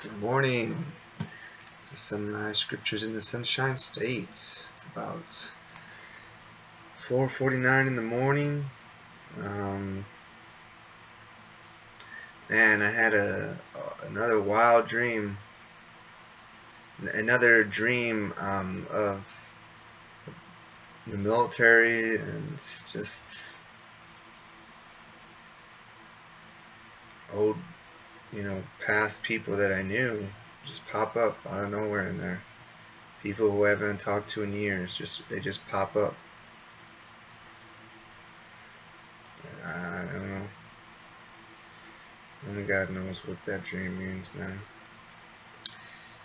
Good morning. It's the Sunrise Scriptures in the Sunshine States. It's about 4:49 in the morning. Man, I had another wild dream. Another dream of the military and just old, past people that I knew just pop up out of nowhere in there. People who I haven't talked to in years, they just pop up. I don't know. Only God knows what that dream means, man.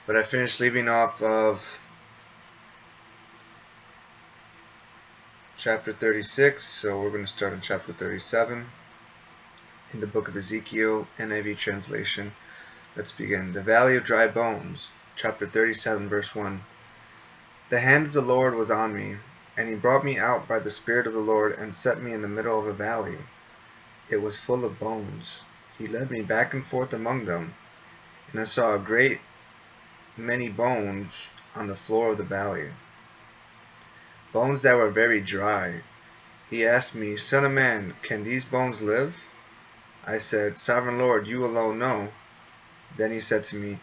But I finished leaving off of chapter 36, so we're going to start on chapter 37 in the book of Ezekiel, NIV translation. Let's begin. The Valley of Dry Bones, chapter 37, verse 1. The hand of the Lord was on me, and he brought me out by the Spirit of the Lord and set me in the middle of a valley. It was full of bones. He led me back and forth among them, and I saw a great many bones on the floor of the valley, bones that were very dry. He asked me, Son of man, can these bones live? I said, Sovereign Lord, you alone know. Then he said to me,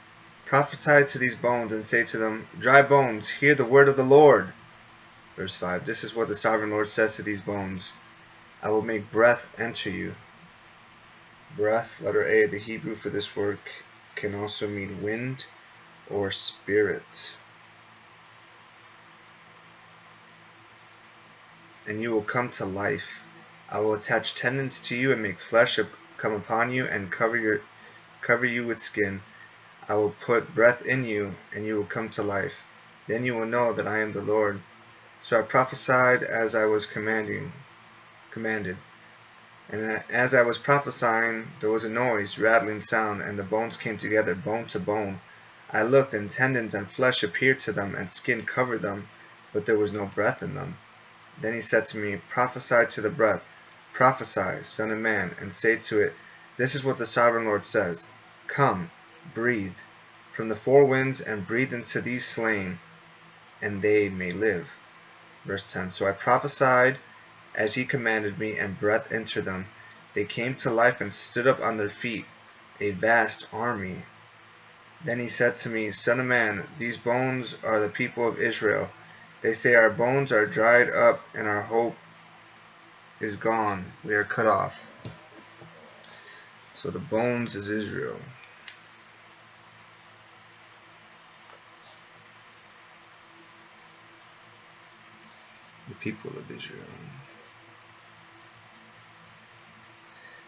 Prophesy to these bones and say to them, Dry bones, hear the word of the Lord. Verse 5. This is what the Sovereign Lord says to these bones. I will make breath enter you. Breath, letter A, the Hebrew for this word can also mean wind or spirit. And you will come to life. I will attach tendons to you and make flesh come upon you and cover you with skin. I will put breath in you, and you will come to life. Then you will know that I am the Lord. So I prophesied as I was commanded. And as I was prophesying, there was a noise, rattling sound, and the bones came together, bone to bone. I looked, and tendons and flesh appeared to them, and skin covered them, but there was no breath in them. Then he said to me, Prophesy to the breath. Prophesy, Son of man, and say to it, This is what the Sovereign Lord says. Come, breathe from the four winds, and breathe into these slain, and they may live. Verse 10. So I prophesied as he commanded me, and breath entered them. They came to life and stood up on their feet, a vast army. Then he said to me, Son of man, these bones are the people of Israel. They say, Our bones are dried up, and our hope is gone. We are cut off. So the bones is Israel. The people of Israel.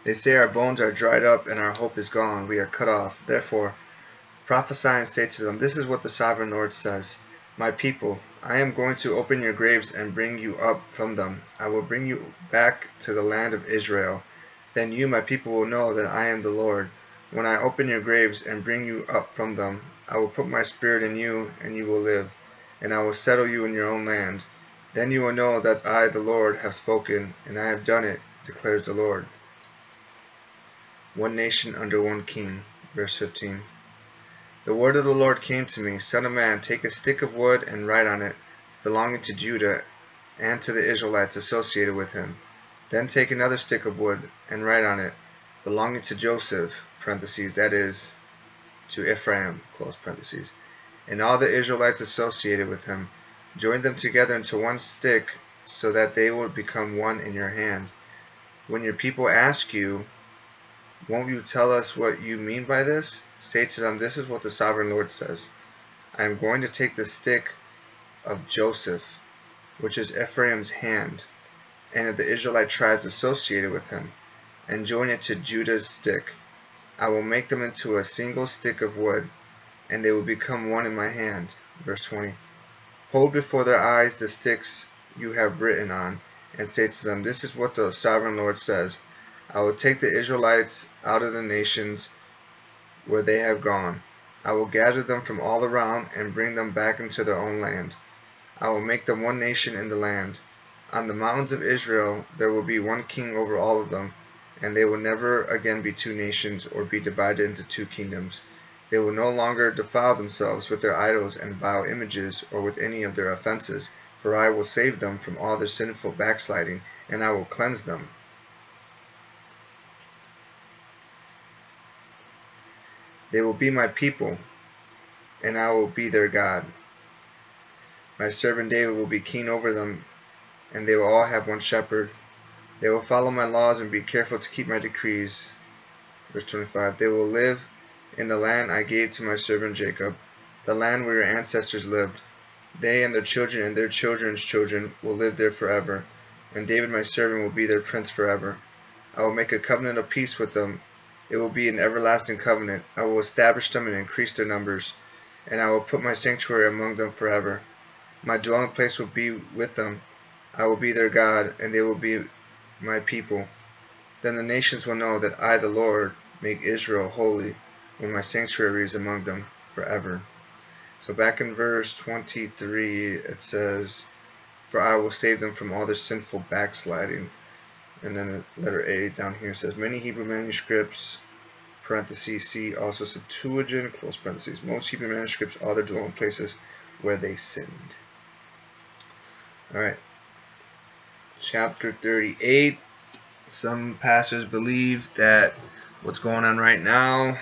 They say, Our bones are dried up, and our hope is gone. We are cut off. Therefore, prophesy and say to them, This is what the Sovereign Lord says. My people, I am going to open your graves and bring you up from them. I will bring you back to the land of Israel. Then you, my people, will know that I am the Lord. When I open your graves and bring you up from them, I will put my spirit in you, and you will live, and I will settle you in your own land. Then you will know that I, the Lord, have spoken, and I have done it, declares the Lord. One nation under one king. Verse 15. The word of the Lord came to me, Son of man, take a stick of wood and write on it, belonging to Judah and to the Israelites associated with him. Then take another stick of wood and write on it, belonging to Joseph, parentheses, that is, to Ephraim, close parentheses, and all the Israelites associated with him. Join them together into one stick, so that they will become one in your hand. When your people ask you, Won't you tell us what you mean by this? Say to them, This is what the Sovereign Lord says. I am going to take the stick of Joseph, which is Ephraim's hand, and of the Israelite tribes associated with him, and join it to Judah's stick. I will make them into a single stick of wood, and they will become one in my hand. Verse 20. Hold before their eyes the sticks you have written on, and say to them, This is what the Sovereign Lord says. I will take the Israelites out of the nations where they have gone. I will gather them from all around and bring them back into their own land. I will make them one nation in the land. On the mountains of Israel there will be one king over all of them, and they will never again be two nations or be divided into two kingdoms. They will no longer defile themselves with their idols and vile images, or with any of their offenses, for I will save them from all their sinful backsliding, and I will cleanse them. They will be my people, and I will be their God. My servant David will be king over them, and they will all have one shepherd. They will follow my laws and be careful to keep my decrees. Verse 25. They will live in the land I gave to my servant Jacob, the land where your ancestors lived. They and their children's children will live there forever, and David my servant will be their prince forever. I will make a covenant of peace with them. It will be an everlasting covenant. I will establish them and increase their numbers, and I will put my sanctuary among them forever. My dwelling place will be with them. I will be their God, and they will be my people. Then the nations will know that I, the Lord, make Israel holy, when my sanctuary is among them forever. So back in verse 23, it says, for I will save them from all their sinful backsliding. And then the letter A down here says, many Hebrew manuscripts, parentheses, see also Septuagint, close parentheses, most Hebrew manuscripts are their dwelling places where they sinned. Alright, chapter 38. Some pastors believe that what's going on right now,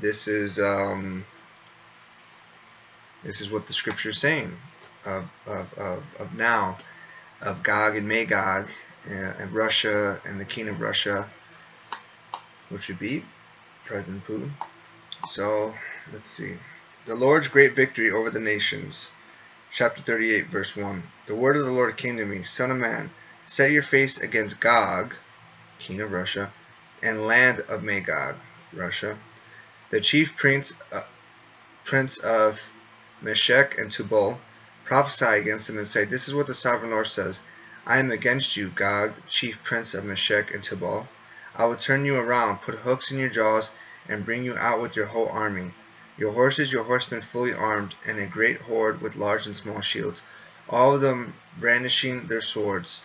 this is what the scripture is saying of now, of Gog and Magog, and Russia and the king of Russia, which would be President Putin. So let's see. The Lord's great victory over the nations. Chapter 38, verse 1. The word of the Lord came to me, Son of man, set your face against Gog, king of Russia, and land of Magog, Russia, the chief prince of Meshech and Tubal. Prophesy against him and say, this is what the sovereign Lord says. I am against you, Gog, chief prince of Meshech and Tubal. I will turn you around, put hooks in your jaws, and bring you out with your whole army, your horses, your horsemen fully armed, and a great horde with large and small shields, all of them brandishing their swords.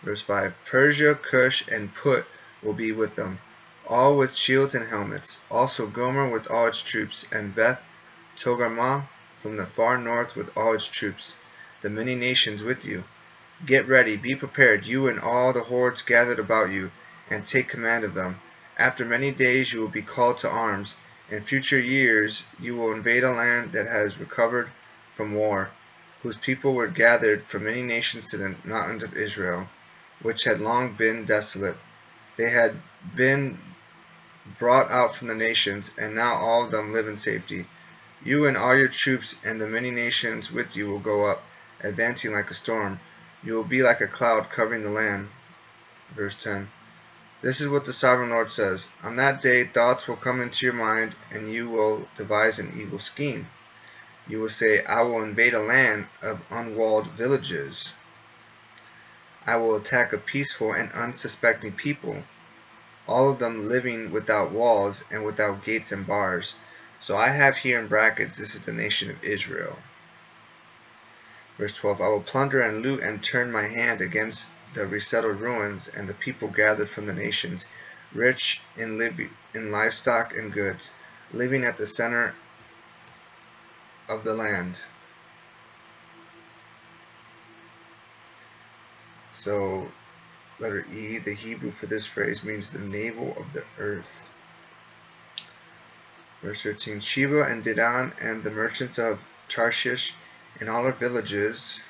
Verse 5. Persia, Cush, and Put will be with them, all with shields and helmets. Also Gomer with all its troops, and Beth Togarmah from the far north with all its troops, the many nations with you. Get ready, be prepared, you and all the hordes gathered about you, and take command of them. After many days you will be called to arms. In future years you will invade a land that has recovered from war, whose people were gathered from many nations to the mountains of Israel, which had long been desolate. They had been brought out from the nations, and now all of them live in safety. You and all your troops and the many nations with you will go up, advancing like a storm. You will be like a cloud covering the land. Verse 10. This is what the sovereign Lord says. On that day thoughts will come into your mind, and you will devise an evil scheme. You will say, I will invade a land of unwalled villages. I will attack a peaceful and unsuspecting people, all of them living without walls and without gates and bars. So I have here in brackets, this is the nation of Israel. Verse 12, I will plunder and loot and turn my hand against the resettled ruins and the people gathered from the nations, rich in livestock and goods, living at the center of the land. So, letter E, the Hebrew for this phrase means the navel of the earth. Verse 13, Sheba and Dedan and the merchants of Tarshish and all her villages,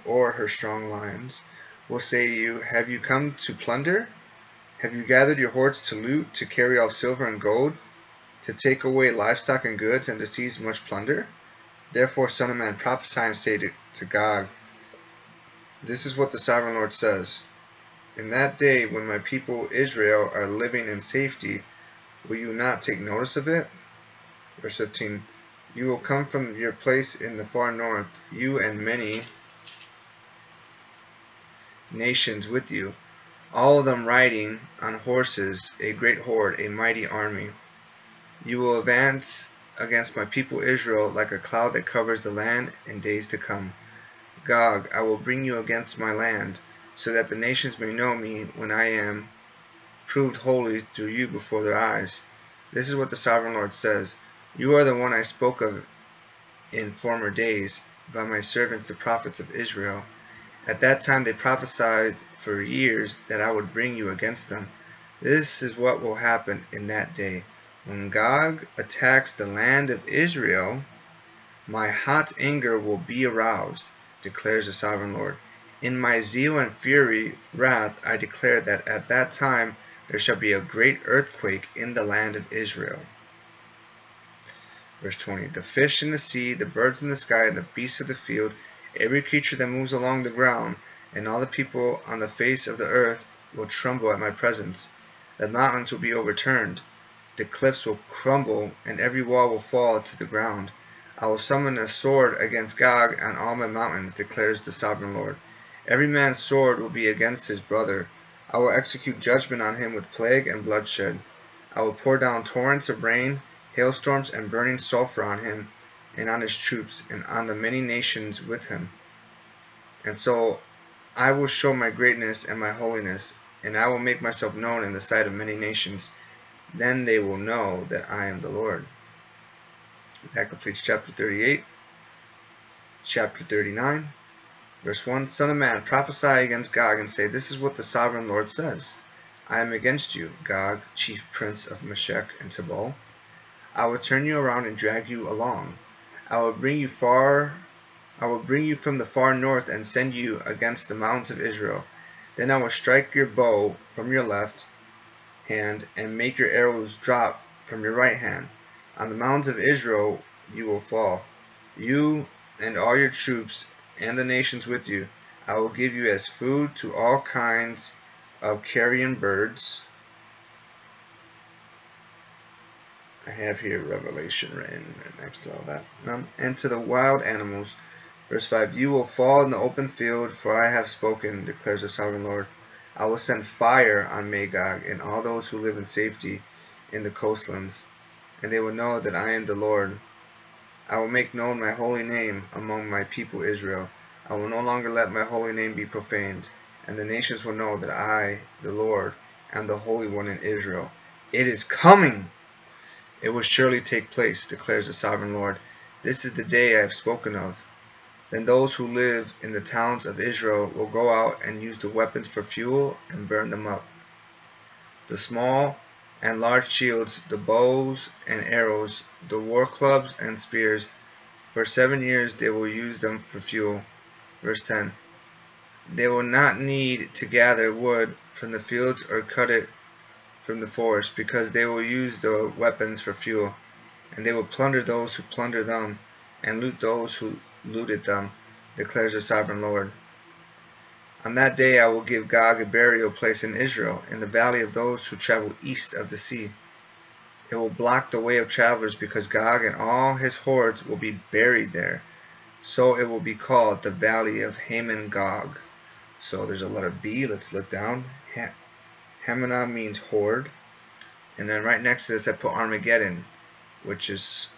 or her strong lines, will say to you, have you come to plunder? Have you gathered your hordes to loot, to carry off silver and gold, to take away livestock and goods, and to seize much plunder? Therefore, Son of man, prophesy and say to Gog, this is what the sovereign Lord says. In that day when my people Israel are living in safety, will you not take notice of it? Verse 15, you will come from your place in the far north, you and many nations with you, all of them riding on horses, a great horde, a mighty army. You will advance against my people Israel like a cloud that covers the land in days to come. Gog, I will bring you against my land, so that the nations may know me when I am proved holy through you before their eyes. This is what the Sovereign Lord says. You are the one I spoke of in former days by my servants the prophets of Israel. At that time they prophesied for years that I would bring you against them. This is what will happen in that day. When Gog attacks the land of Israel, my hot anger will be aroused, declares the Sovereign Lord. In my zeal and fury wrath I declare that at that time there shall be a great earthquake in the land of Israel. Verse 20. The fish in the sea, the birds in the sky, and the beasts of the field, every creature that moves along the ground, and all the people on the face of the earth will tremble at my presence. The mountains will be overturned, the cliffs will crumble, and every wall will fall to the ground. I will summon a sword against Gog on all my mountains, declares the Sovereign Lord. Every man's sword will be against his brother. I will execute judgment on him with plague and bloodshed. I will pour down torrents of rain, hailstorms, and burning sulfur on him, and on his troops, and on the many nations with him. And so I will show my greatness and my holiness, and I will make myself known in the sight of many nations. Then they will know that I am the Lord. That completes chapter 38. Chapter 39, verse 1. Son of man, prophesy against Gog, and say, This is what the Sovereign Lord says. I am against you, Gog, chief prince of Meshech and Tubal. I will turn you around and drag you along. I will bring you from the far north and send you against the mountains of Israel. Then I will strike your bow from your left hand and make your arrows drop from your right hand. On the mountains of Israel you will fall, you and all your troops and the nations with you. I will give you as food to all kinds of carrion birds. I have here Revelation written next to all that. And to the wild animals. Verse 5. You will fall in the open field, for I have spoken, declares the Sovereign Lord. I will send fire on Magog and all those who live in safety in the coastlands, and they will know that I am the Lord. I will make known my holy name among my people Israel. I will no longer let my holy name be profaned, and the nations will know that I, the Lord, am the Holy One in Israel. It is coming! It will surely take place, declares the Sovereign Lord. This is the day I have spoken of. Then those who live in the towns of Israel will go out and use the weapons for fuel and burn them up. The small and large shields, the bows and arrows, the war clubs and spears. For 7 years they will use them for fuel. Verse 10. They will not need to gather wood from the fields or cut it from the forest, because they will use the weapons for fuel, and they will plunder those who plunder them, and loot those who looted them, declares the Sovereign Lord. On that day I will give Gog a burial place in Israel, in the valley of those who travel east of the sea. It will block the way of travelers, because Gog and all his hordes will be buried there. So it will be called the Valley of Hamon-Gog. So there's a letter B. Let's look down. Hamona means horde. And then right next to this I put Armageddon, which is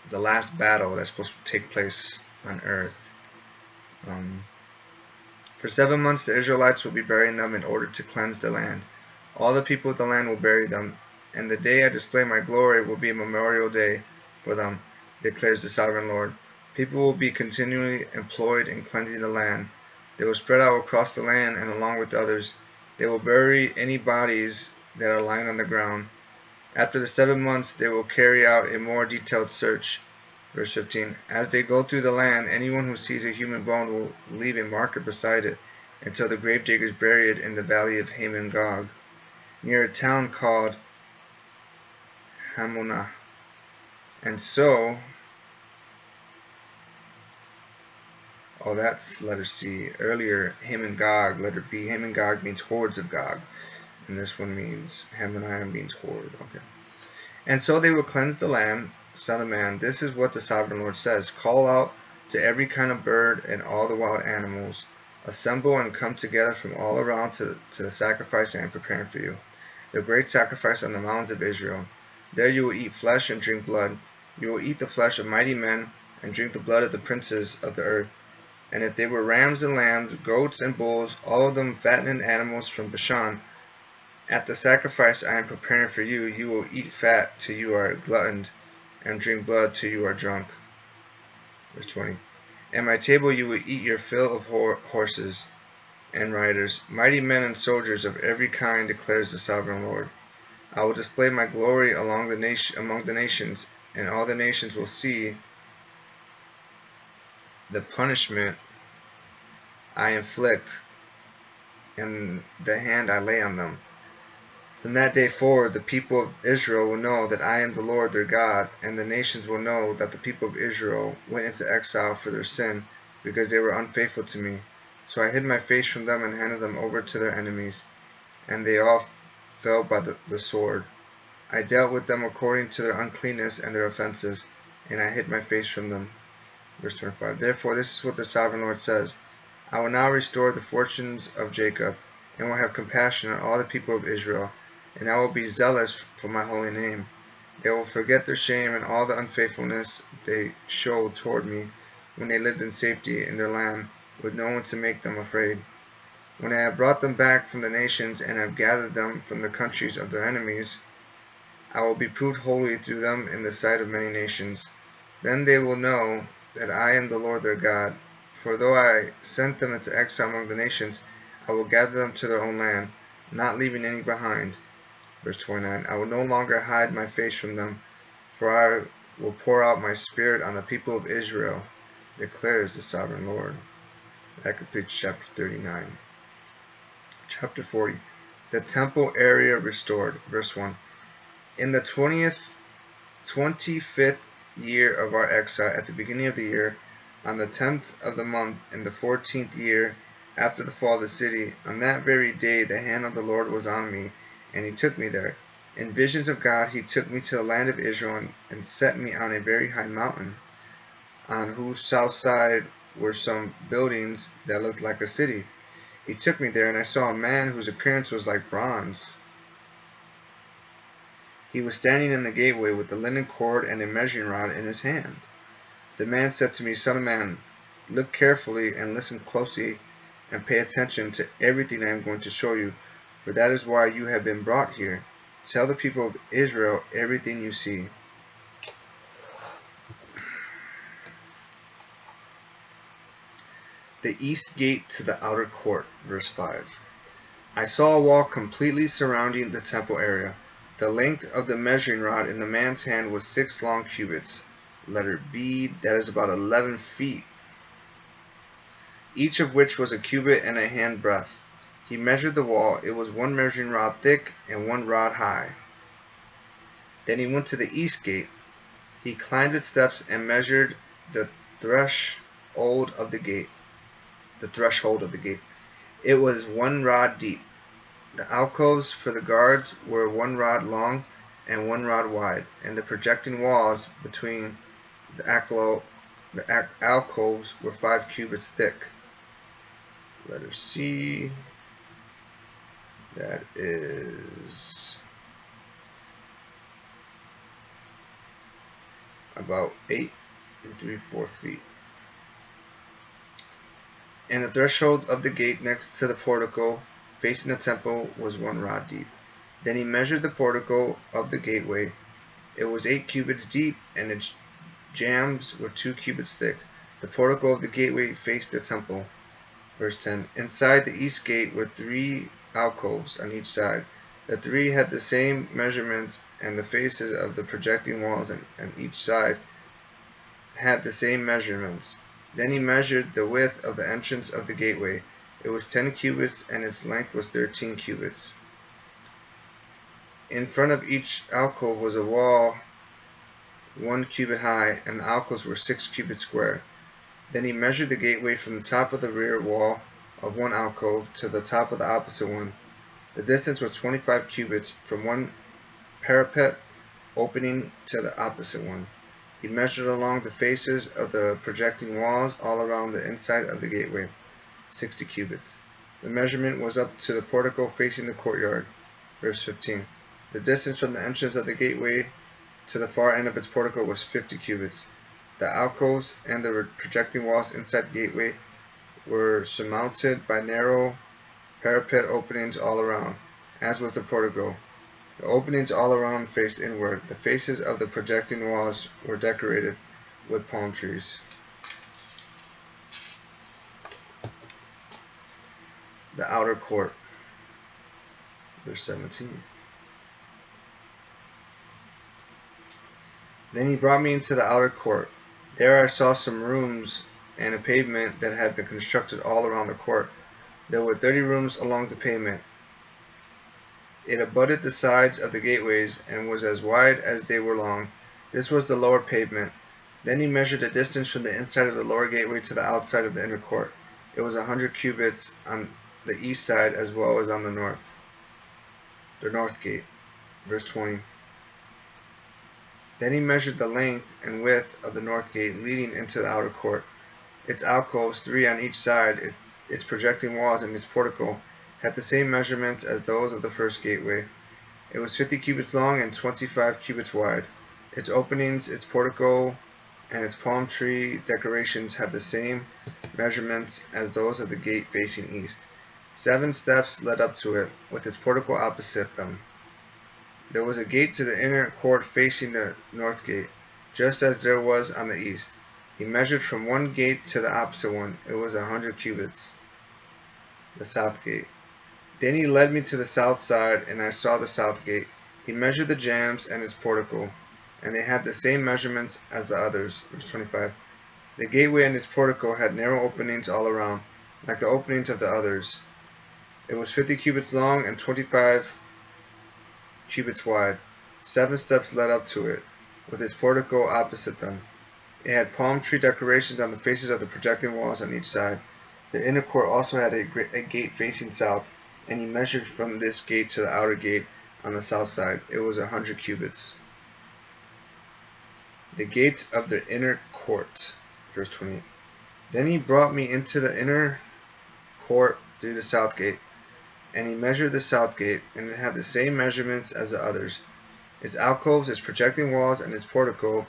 the last battle that's supposed to take place on earth. For 7 months the Israelites will be burying them in order to cleanse the land. All the people of the land will bury them, and the day I display my glory will be a memorial day for them, declares the Sovereign Lord. People will be continually employed in cleansing the land. They will spread out across the land, and along with others, they will bury any bodies that are lying on the ground. After the 7 months, they will carry out a more detailed search. Verse 15. As they go through the land, anyone who sees a human bone will leave a marker beside it, until the gravediggers bury it in the valley of Hamon-Gog, near a town called Hamona. And so, that's letter C. Earlier, Hamon-Gog, letter B. Hamon-Gog means hordes of Gog. And this one means, Hamoniah means horde. Okay. And so they will cleanse the land. Son of man, this is what the Sovereign Lord says. Call out to every kind of bird and all the wild animals. Assemble and come together from all around to the sacrifice I am preparing for you, the great sacrifice on the mountains of Israel. There you will eat flesh and drink blood. You will eat the flesh of mighty men and drink the blood of the princes of the earth. And if they were rams and lambs, goats and bulls, all of them fattened animals from Bashan, At the sacrifice I am preparing for you, you will eat fat till you are gluttoned, and drink blood till you are drunk. Verse 20. At my table you will eat your fill of horses and riders, mighty men and soldiers of every kind, declares the sovereign Lord. I will display my glory among the nations, and all the nations will see the punishment I inflict and the hand I lay on them. From that day forward, the people of Israel will know that I am the Lord their God, and the nations will know that the people of Israel went into exile for their sin, because they were unfaithful to me. So I hid my face from them and handed them over to their enemies, and they all fell by the sword. I dealt with them according to their uncleanness and their offenses, and I hid my face from them. Verse 25. Therefore, this is what the sovereign Lord says. I will now restore the fortunes of Jacob, and will have compassion on all the people of Israel, and I will be zealous for my holy name. They will forget their shame and all the unfaithfulness they showed toward me when they lived in safety in their land, with no one to make them afraid. When I have brought them back from the nations and have gathered them from the countries of their enemies, I will be proved holy through them in the sight of many nations. Then they will know that I am the Lord their God. For though I sent them into exile among the nations, I will gather them to their own land, not leaving any behind. Verse 29. I will no longer hide my face from them, for I will pour out my spirit on the people of Israel, declares the sovereign Lord. That completes chapter 39. Chapter 40. The temple area restored. Verse 1. In the 25th year of our exile, at the beginning of the year, on the 10th of the month, in the 14th year after the fall of the city, on that very day the hand of the Lord was on me, and he took me there. In visions of God he took me to the land of Israel, and set me on a very high mountain, on whose south side were some buildings that looked like a city. He took me there, and I saw a man whose appearance was like bronze. He was standing in the gateway with a linen cord and a measuring rod in his hand. The man said to me, Son of man, look carefully and listen closely and pay attention to everything I am going to show you, for that is why you have been brought here. Tell the people of Israel everything you see. The east gate to the outer court. Verse 5. I saw a wall completely surrounding the temple area. The length of the measuring rod in the man's hand was 6 long cubits. Letter B, that is about 11 feet. Each of which was a cubit and a hand breadth. He measured the wall. It was 1 measuring rod thick and 1 rod high. Then he went to the east gate. He climbed its steps and measured the threshold of the gate. It was 1 rod deep. The alcoves for the guards were 1 rod long and 1 rod wide, and the projecting walls between the alcoves were 5 cubits thick. Letter C, that is about 8 3/4 feet. And the threshold of the gate next to the portico facing the temple was 1 rod deep. Then he measured the portico of the gateway. It was 8 cubits deep, and its jambs were 2 cubits thick. The portico of the gateway faced the temple. Verse 10. Inside the east gate were 3 alcoves on each side. The 3 had the same measurements, and the faces of the projecting walls on each side had the same measurements. Then he measured the width of the entrance of the gateway. It was 10 cubits, and its length was 13 cubits. In front of each alcove was a wall 1 cubit high, and the alcoves were 6 cubits square. Then he measured the gateway from the top of the rear wall of one alcove to the top of the opposite one. The distance was 25 cubits from one parapet opening to the opposite one. He measured along the faces of the projecting walls all around the inside of the gateway, 60 cubits. The measurement was up to the portico facing the courtyard. Verse 15. The distance from the entrance of the gateway to the far end of its portico was 50 cubits. The alcoves and the projecting walls inside the gateway were surmounted by narrow parapet openings all around, as was the portico. The openings all around faced inward. The faces of the projecting walls were decorated with palm trees. The outer court. Verse 17. Then he brought me into the outer court. There I saw some rooms and a pavement that had been constructed all around the court. There were 30 rooms along the pavement. It abutted the sides of the gateways and was as wide as they were long. This was the lower pavement. Then he measured the distance from the inside of the lower gateway to the outside of the inner court. It was 100 cubits on the east side as well as on the north gate. Verse 20. Then he measured the length and width of the north gate leading into the outer court. Its alcoves, 3 on each side, its projecting walls, and its portico had the same measurements as those of the first gateway. It was 50 cubits long and 25 cubits wide. Its openings, its portico, and its palm tree decorations had the same measurements as those of the gate facing east. 7 steps led up to it, with its portico opposite them. There was a gate to the inner court facing the north gate, just as there was on the east. He measured from one gate to the opposite one. It was 100 cubits. The south gate. Then he led me to the south side, and I saw the south gate. He measured the jambs and its portico, and they had the same measurements as the others. Verse 25. The gateway and its portico had narrow openings all around, like the openings of the others. It was 50 cubits long and 25 cubits wide. 7 steps led up to it, with its portico opposite them. It had palm tree decorations on the faces of the projecting walls on each side. The inner court also had a gate facing south, and he measured from this gate to the outer gate on the south side. It was 100 cubits. The gates of the inner court. Verse 28. Then he brought me into the inner court through the south gate, and he measured the south gate, and it had the same measurements as the others. Its alcoves, its projecting walls, and its portico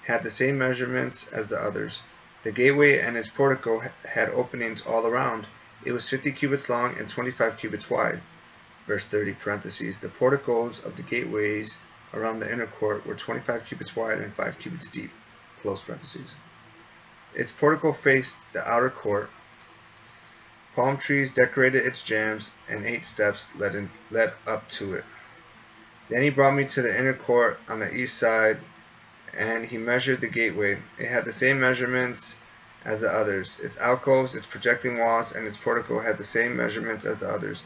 had the same measurements as the others. The gateway and its portico had openings all around. It was 50 cubits long and 25 cubits wide. Verse 30, parentheses. The porticos of the gateways around the inner court were 25 cubits wide and 5 cubits deep. Close parentheses. Its portico faced the outer court. Palm trees decorated its jambs, and 8 steps led up to it. Then he brought me to the inner court on the east side, and he measured the gateway. It had the same measurements as the others. Its alcoves, its projecting walls, and its portico had the same measurements as the others.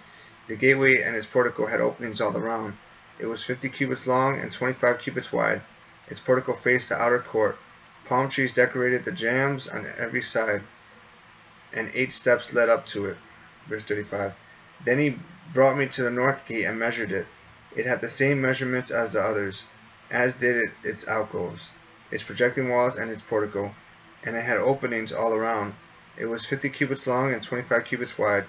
The gateway and its portico had openings all around. It was 50 cubits long and 25 cubits wide. Its portico faced the outer court. Palm trees decorated the jambs on every side, and 8 steps led up to it. Verse 35. Then he brought me to the north gate and measured it. It had the same measurements as the others, as did its alcoves, its projecting walls, and its portico, and it had openings all around. It was 50 cubits long and 25 cubits wide.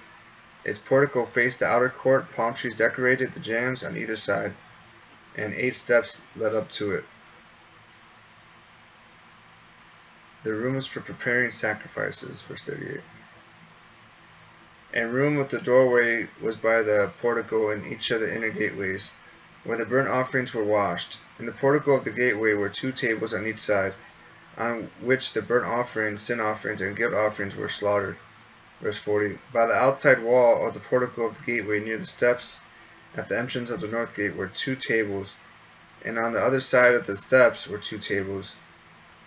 Its portico faced the outer court. Palm trees decorated the jambs on either side, and 8 steps led up to it. The rooms for preparing sacrifices. Verse 38. A room with the doorway was by the portico in each of the inner gateways, where the burnt offerings were washed. In the portico of the gateway were 2 tables on each side, on which the burnt offerings, sin offerings, and guilt offerings were slaughtered. Verse 40. By the outside wall of the portico of the gateway, near the steps at the entrance of the north gate, were 2 tables, and on the other side of the steps were 2 tables.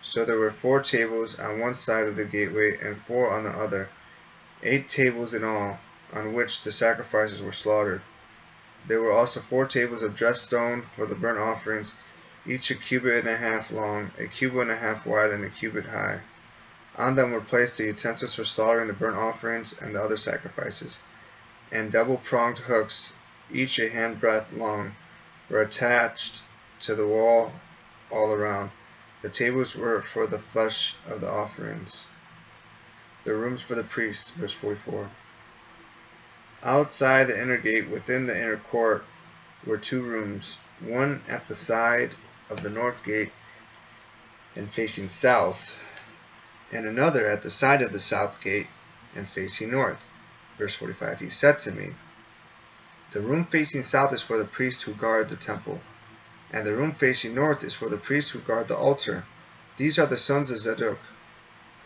So there were 4 tables on one side of the gateway and 4 on the other, 8 tables in all, on which the sacrifices were slaughtered. There were also 4 tables of dressed stone for the burnt offerings, each a cubit and a half long, a cubit and a half wide, and a cubit high. On them were placed the utensils for slaughtering the burnt offerings and the other sacrifices, and double-pronged hooks, each a handbreadth long, were attached to the wall all around. The tables were for the flesh of the offerings. The rooms for the priests. Verse 44. Outside the inner gate, within the inner court, were 2 rooms, one at the side of the north gate and facing south, and another at the side of the south gate and facing north. Verse 45. He said to me, The room facing south is for the priests who guard the temple, and the room facing north is for the priests who guard the altar. These are the sons of Zadok,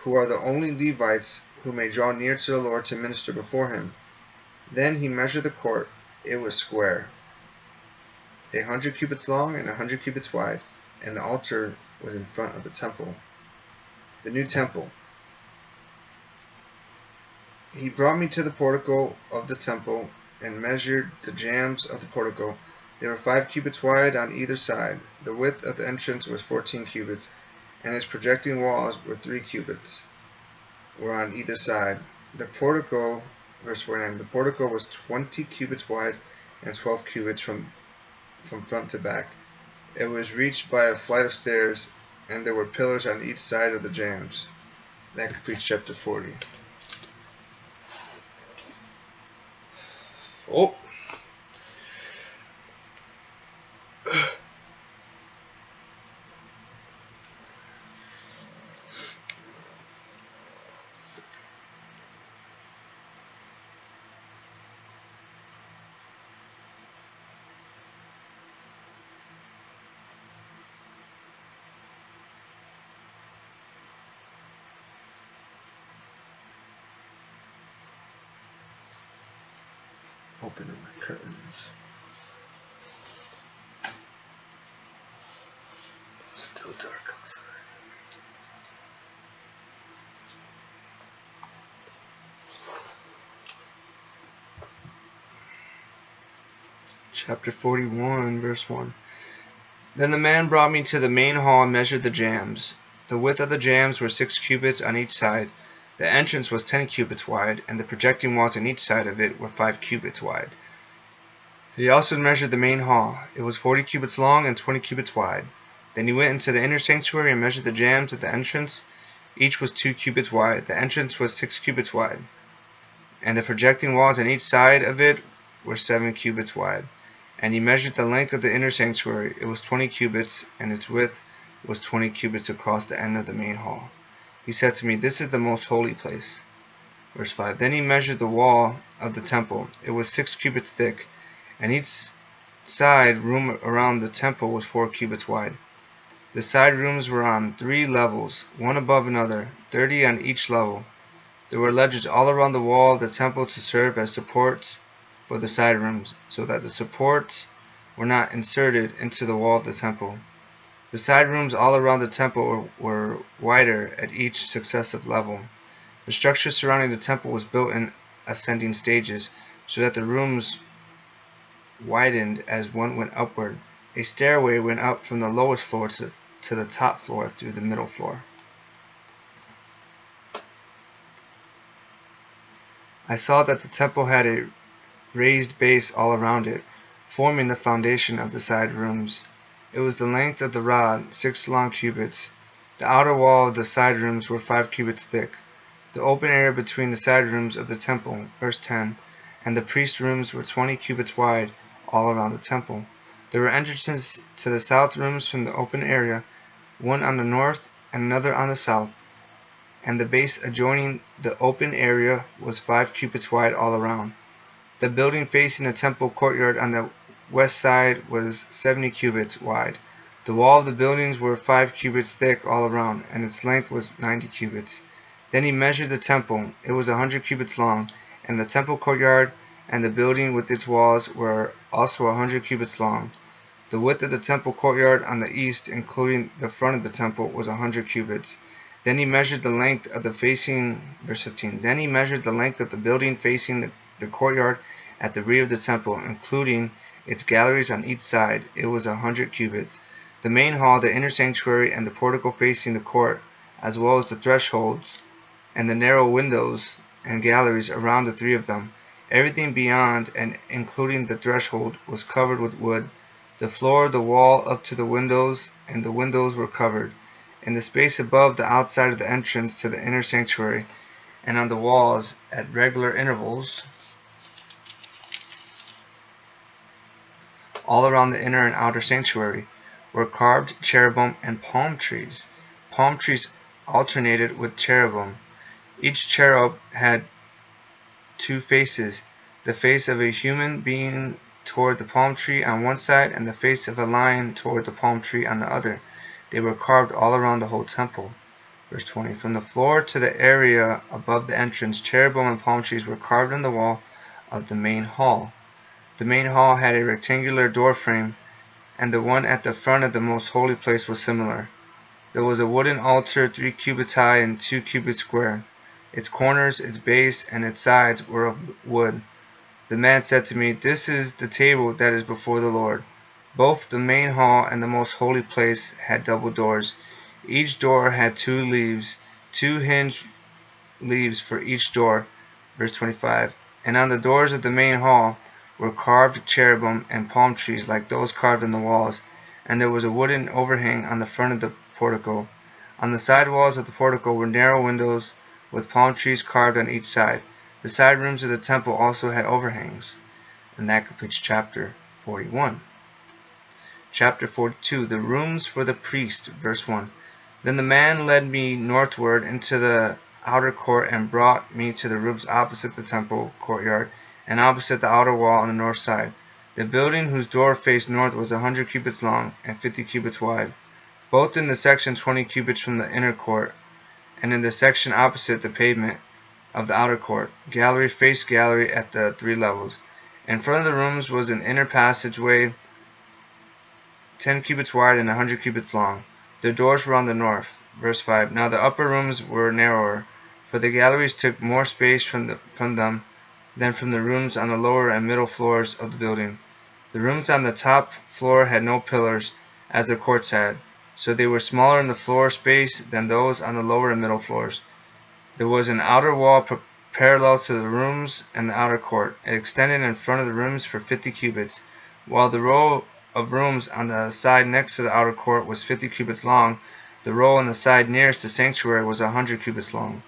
who are the only Levites who may draw near to the Lord to minister before him. Then he measured the court. It was square, 100 cubits long and 100 cubits wide, and the altar was in front of the temple. The new temple. He brought me to the portico of the temple and measured the jambs of the portico. They were 5 cubits wide on either side. The width of the entrance was 14 cubits, and its projecting walls were 3 cubits were on either side. The portico, verse 49, the portico was 20 cubits wide and 12 cubits from front to back. It was reached by a flight of stairs, and there were pillars on each side of the jambs. That completes chapter 40. Oh! Opening my curtains. Still dark outside. Chapter 41, verse 1. Then the man brought me to the main hall and measured the jambs. The width of the jambs were 6 cubits on each side. The entrance was 10 cubits wide, and the projecting walls on each side of it were 5 cubits wide. He also measured the main hall. It was 40 cubits long and 20 cubits wide. Then he went into the inner sanctuary and measured the jambs at the entrance. Each was 2 cubits wide. The entrance was 6 cubits wide, and the projecting walls on each side of it were 7 cubits wide. And he measured the length of the inner sanctuary. It was 20 cubits, and its width was 20 cubits across the end of the main hall. He said to me, "This is the most holy place." Verse 5. Then he measured the wall of the temple. It was 6 cubits thick, and each side room around the temple was 4 cubits wide. The side rooms were on 3 levels, one above another, 30 on each level. There were ledges all around the wall of the temple to serve as supports for the side rooms, so that the supports were not inserted into the wall of the temple. The side rooms all around the temple were wider at each successive level. The structure surrounding the temple was built in ascending stages, so that the rooms widened as one went upward. A stairway went up from the lowest floor to the top floor through the middle floor. I saw that the temple had a raised base all around it, forming the foundation of the side rooms. It was the length of the rod, 6 long cubits. The outer wall of the side rooms were 5 cubits thick. The open area between the side rooms of the temple, verse 10, and the priest rooms were 20 cubits wide all around the temple. There were entrances to the south rooms from the open area, one on the north and another on the south, and the base adjoining the open area was 5 cubits wide all around. The building facing the temple courtyard on the west side was 70 cubits wide. The wall of the buildings were 5 cubits thick all around, and its length was 90 cubits. Then he measured the temple. It was 100 cubits long, and the temple courtyard and the building with its walls were also 100 cubits long. The width of the temple courtyard on the east, including the front of the temple, was 100 cubits. Then he measured the length of the verse 15. Then he measured the length of the building facing the courtyard at the rear of the temple, including its galleries on each side. It was 100 cubits. The main hall, the inner sanctuary, and the portico facing the court, as well as the thresholds and the narrow windows and galleries around the 3 of them. Everything beyond and including the threshold was covered with wood. The floor, the wall up to the windows, and the windows were covered. In the space above the outside of the entrance to the inner sanctuary, and on the walls at regular intervals, all around the inner and outer sanctuary, were carved cherubim and palm trees. Palm trees alternated with cherubim. Each cherub had 2 faces. the face of a human being toward the palm tree on one side, and the face of a lion toward the palm tree on the other. They were carved all around the whole temple. Verse 20. From the floor to the area above the entrance, cherubim and palm trees were carved in the wall of the main hall. The main hall had a rectangular door frame, and the one at the front of the most holy place was similar. There was a wooden altar 3 cubits high and 2 cubits square. Its corners, its base, and its sides were of wood. The man said to me, "This is the table that is before the Lord." Both the main hall and the most holy place had double doors. Each door had 2 leaves, 2 hinged leaves for each door. Verse 25. And on the doors of the main hall were carved cherubim and palm trees like those carved in the walls, and there was a wooden overhang on the front of the portico. On the side walls of the portico were narrow windows with palm trees carved on each side. The side rooms of the temple also had overhangs. And that completes chapter 41. Chapter 42, the rooms for the priest, verse 1. Then the man led me northward into the outer court and brought me to the rooms opposite the temple courtyard and opposite the outer wall on the north side. The building whose door faced north was 100 cubits long and 50 cubits wide, both in the section 20 cubits from the inner court, and in the section opposite the pavement of the outer court. Gallery faced gallery at the 3 levels. In front of the rooms was an inner passageway 10 cubits wide and 100 cubits long. Their doors were on the north. Verse 5. Now the upper rooms were narrower, for the galleries took more space from them than from the rooms on the lower and middle floors of the building. The rooms on the top floor had no pillars, as the courts had, so they were smaller in the floor space than those on the lower and middle floors. There was an outer wall parallel to the rooms and the outer court. It extended in front of the rooms for 50 cubits, while the row of rooms on the side next to the outer court was 50 cubits long. The row on the side nearest the sanctuary was 100 cubits long.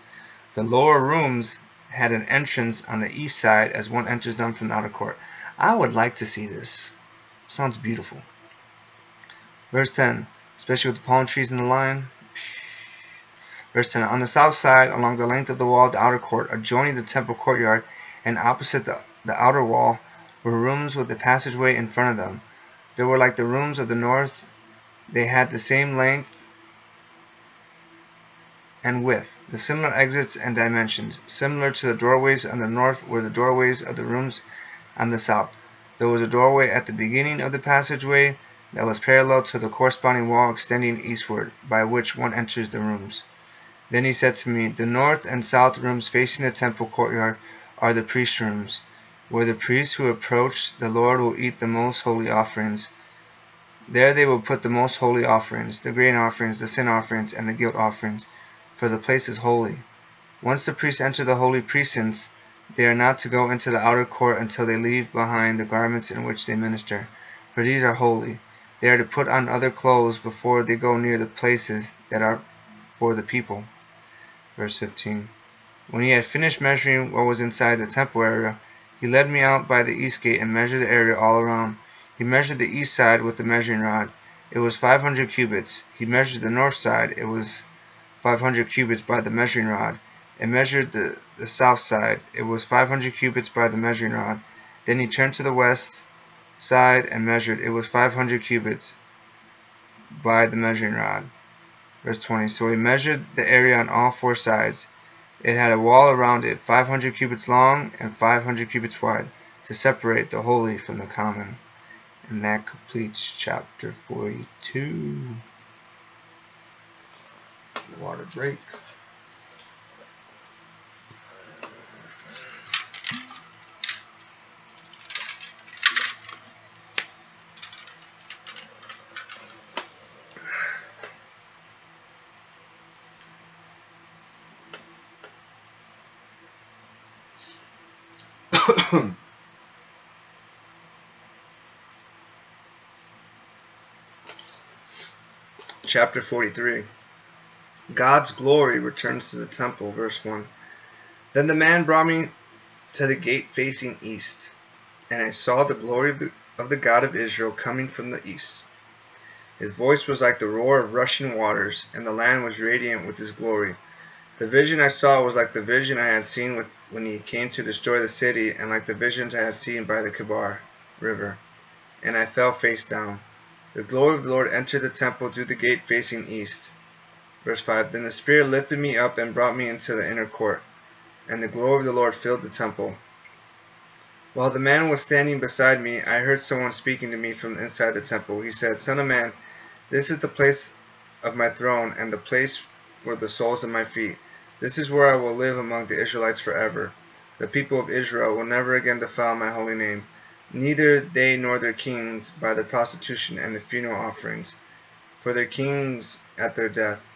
The lower rooms had an entrance on the east side as one enters them from the outer court. I would like to see this. Sounds beautiful. Verse 10, especially with the palm trees and the lion. Verse 10, on the south side, along the length of the wall of the outer court, adjoining the temple courtyard, and opposite the outer wall, were rooms with a passageway in front of them. They were like the rooms of the north. They had the same length and width, the similar exits and dimensions. Similar to the doorways on the north were the doorways of the rooms on the south. There was a doorway at the beginning of the passageway that was parallel to the corresponding wall extending eastward, by which one enters the rooms. Then he said to me, the north and south rooms facing the temple courtyard are the priest rooms, where the priests who approach the Lord will eat the most holy offerings. There they will put the most holy offerings, the grain offerings, the sin offerings, and the guilt offerings, for the place is holy. Once the priests enter the holy precincts, they are not to go into the outer court until they leave behind the garments in which they minister, for these are holy. They are to put on other clothes before they go near the places that are for the people. Verse 15. When he had finished measuring what was inside the temple area, he led me out by the east gate and measured the area all around. He measured the east side with the measuring rod. It was 500 cubits. He measured the north side. It was 500 cubits by the measuring rod. And measured the south side. It was 500 cubits by the measuring rod. Then he turned to the west side and measured. It was 500 cubits by the measuring rod. Verse 20. So he measured the area on all 4 sides. It had a wall around it, 500 cubits long and 500 cubits wide, to separate the holy from the common. And that completes chapter 42. Water break. Chapter 43. God's glory returns to the temple, verse 1. Then the man brought me to the gate facing east, and I saw the glory of the God of Israel coming from the east. His voice was like the roar of rushing waters, and the land was radiant with his glory. The vision I saw was like the vision I had seen when he came to destroy the city, and like the visions I had seen by the Kibar river. And I fell face down. The glory of the Lord entered the temple through the gate facing east. Verse 5. Then the Spirit lifted me up and brought me into the inner court, and the glory of the Lord filled the temple. While the man was standing beside me, I heard someone speaking to me from inside the temple. He said, Son of man, this is the place of my throne and the place for the soles of my feet. This is where I will live among the Israelites forever. The people of Israel will never again defile my holy name, neither they nor their kings by the prostitution and the funeral offerings, for their kings at their death.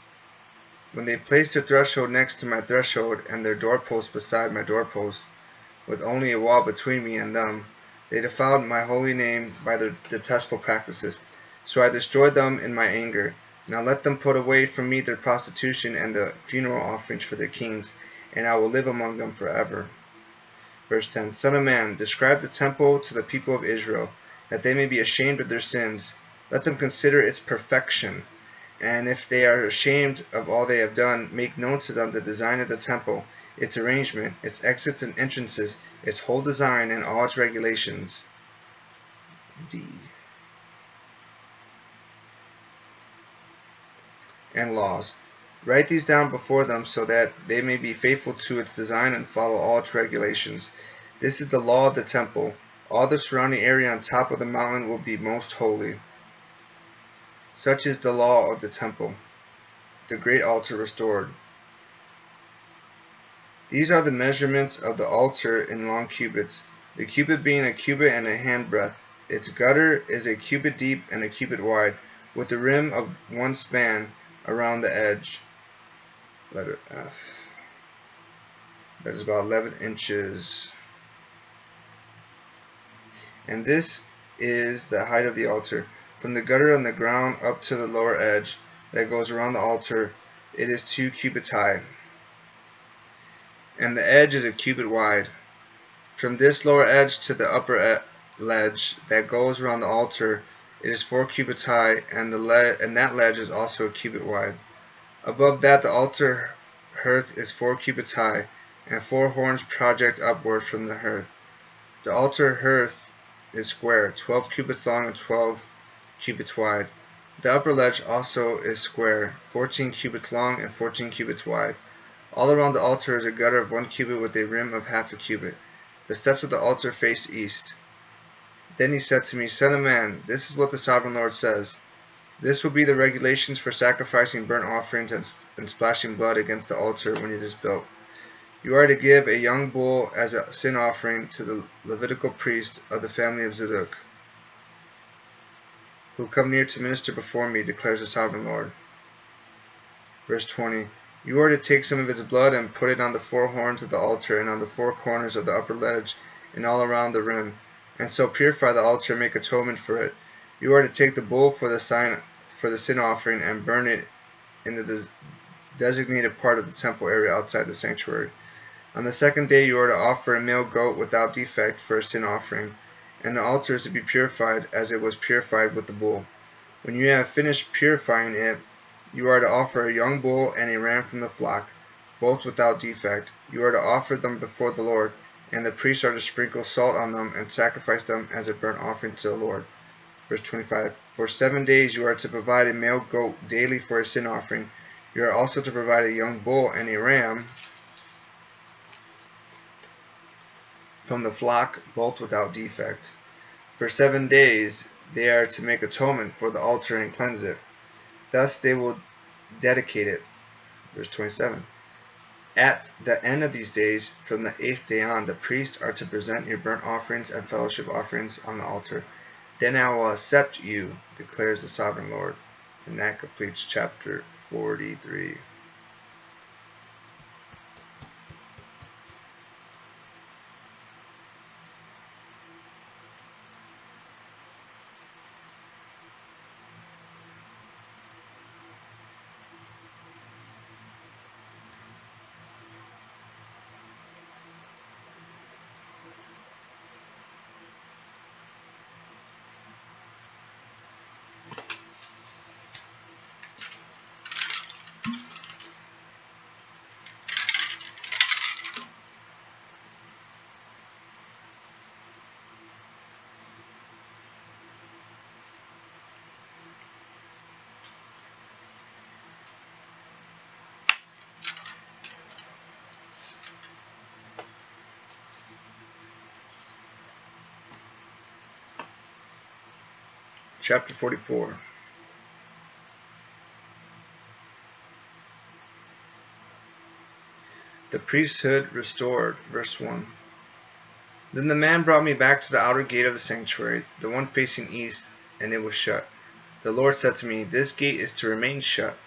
When they placed their threshold next to my threshold and their doorpost beside my doorpost, with only a wall between me and them, they defiled my holy name by their detestable practices. So I destroyed them in my anger. Now let them put away from me their prostitution and the funeral offerings for their kings, and I will live among them forever. Verse 10. Son of man, describe the temple to the people of Israel, that they may be ashamed of their sins. Let them consider its perfection. And if they are ashamed of all they have done, make known to them the design of the temple, its arrangement, its exits and entrances, its whole design, and all its regulations. D. And laws. Write these down before them so that they may be faithful to its design and follow all its regulations. This is the law of the temple. All the surrounding area on top of the mountain will be most holy. Such is the law of the temple. The great altar restored. These are the measurements of the altar in long cubits, the cubit being a cubit and a handbreadth. Its gutter is a cubit deep and a cubit wide, with the rim of one span around the edge. Letter F. That is about 11 inches. And this is the height of the altar, from the gutter on the ground up to the lower edge that goes around the altar. It is 2 cubits high, and the edge is a cubit wide. From this lower edge to the upper ledge that goes around the altar, it is 4 cubits high, and that ledge is also a cubit wide. Above that, the altar hearth is 4 cubits high, and 4 horns project upward from the hearth. The altar hearth is square, 12 cubits long and 12 cubits wide. The upper ledge also is square, 14 cubits long and 14 cubits wide. All around the altar is a gutter of 1 cubit with a rim of half a cubit. The steps of the altar face east. Then he said to me, Son of man, this is what the sovereign Lord says. This will be the regulations for sacrificing burnt offerings and splashing blood against the altar when it is built. You are to give a young bull as a sin offering to the Levitical priest of the family of Zadok, who come near to minister before me, declares the sovereign Lord. Verse 20. You are to take some of its blood and put it on the 4 horns of the altar and on the 4 corners of the upper ledge and all around the rim, and so purify the altar and make atonement for it. You are to take the bull for the sin offering and burn it in the designated part of the temple area outside the sanctuary. On the 2nd day you are to offer a male goat without defect for a sin offering, and the altar is to be purified as it was purified with the bull. When you have finished purifying it, you are to offer a young bull and a ram from the flock, both without defect. You are to offer them before the Lord, and the priests are to sprinkle salt on them and sacrifice them as a burnt offering to the Lord. Verse 25. For 7 days you are to provide a male goat daily for a sin offering. You are also to provide a young bull and a ram from the flock, both without defect. For 7 days they are to make atonement for the altar and cleanse it. Thus they will dedicate it. Verse 27. At the end of these days, from the 8th day on, the priests are to present your burnt offerings and fellowship offerings on the altar. Then I will accept you, declares the sovereign Lord. And that completes chapter 43. Chapter 44. The priesthood restored. Verse 1. Then the man brought me back to the outer gate of the sanctuary, the one facing east, and it was shut. The Lord said to me, "This gate is to remain shut.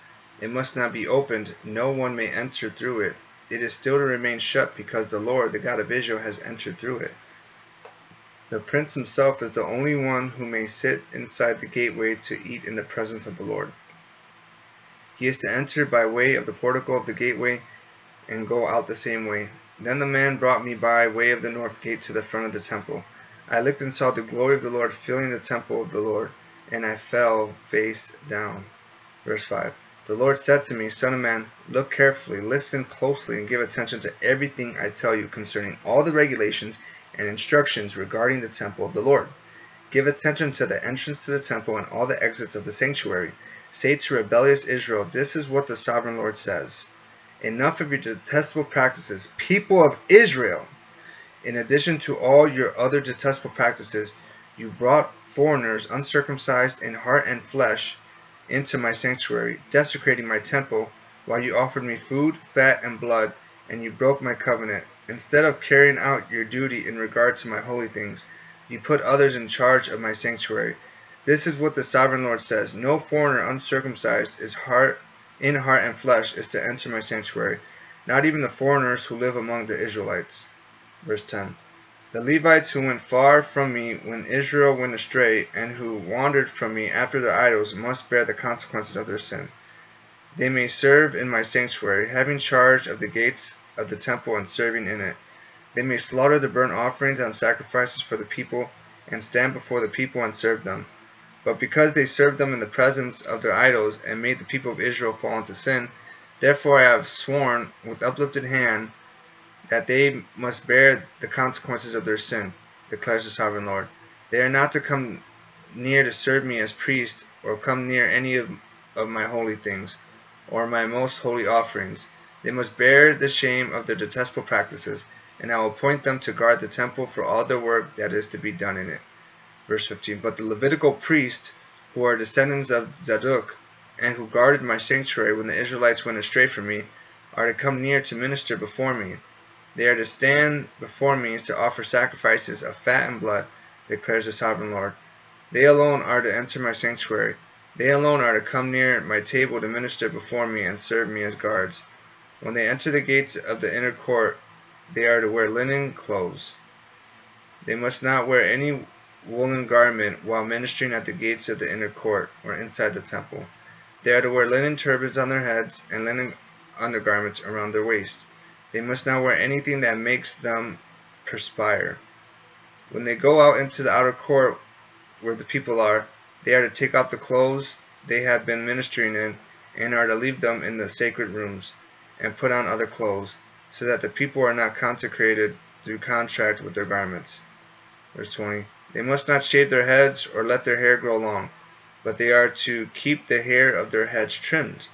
It must not be opened. No one may enter through it. It is still to remain shut because the Lord, the God of Israel, has entered through it. The prince himself is the only one who may sit inside the gateway to eat in the presence of the Lord. He is to enter by way of the portico of the gateway and go out the same way." Then the man brought me by way of the north gate to the front of the temple. I looked and saw the glory of the Lord filling the temple of the Lord, and I fell face down. Verse 5. The Lord said to me, "Son of man, look carefully, listen closely, and give attention to everything I tell you concerning all the regulations and instructions regarding the temple of the Lord. Give attention to the entrance to the temple and all the exits of the sanctuary. Say to rebellious Israel, this is what the sovereign Lord says. Enough of your detestable practices, people of Israel! In addition to all your other detestable practices, you brought foreigners uncircumcised in heart and flesh into my sanctuary, desecrating my temple, while you offered me food, fat, and blood, and you broke my covenant. Instead of carrying out your duty in regard to my holy things, you put others in charge of my sanctuary. This is what the sovereign Lord says: no foreigner uncircumcised in heart and flesh is to enter my sanctuary, not even the foreigners who live among the Israelites." Verse 10. The Levites who went far from me when Israel went astray, and who wandered from me after their idols, must bear the consequences of their sin. They may serve in my sanctuary, having charge of the gates of the temple and serving in it. They may slaughter the burnt offerings and sacrifices for the people, and stand before the people and serve them. But because they served them in the presence of their idols, and made the people of Israel fall into sin, therefore I have sworn with uplifted hand that they must bear the consequences of their sin, declares the sovereign Lord. They are not to come near to serve me as priests, or come near any of my holy things, or my most holy offerings. They must bear the shame of their detestable practices, and I will appoint them to guard the temple for all the work that is to be done in it. Verse 15. But the Levitical priests, who are descendants of Zadok, and who guarded my sanctuary when the Israelites went astray from me, are to come near to minister before me. They are to stand before me to offer sacrifices of fat and blood, declares the sovereign Lord. They alone are to enter my sanctuary. They alone are to come near my table to minister before me and serve me as guards. When they enter the gates of the inner court, they are to wear linen clothes. They must not wear any woolen garment while ministering at the gates of the inner court or inside the temple. They are to wear linen turbans on their heads and linen undergarments around their waists. They must not wear anything that makes them perspire. When they go out into the outer court where the people are, they are to take off the clothes they have been ministering in, and are to leave them in the sacred rooms, and put on other clothes, so that the people are not consecrated through contract with their garments. Verse 20. They must not shave their heads or let their hair grow long, but they are to keep the hair of their heads trimmed.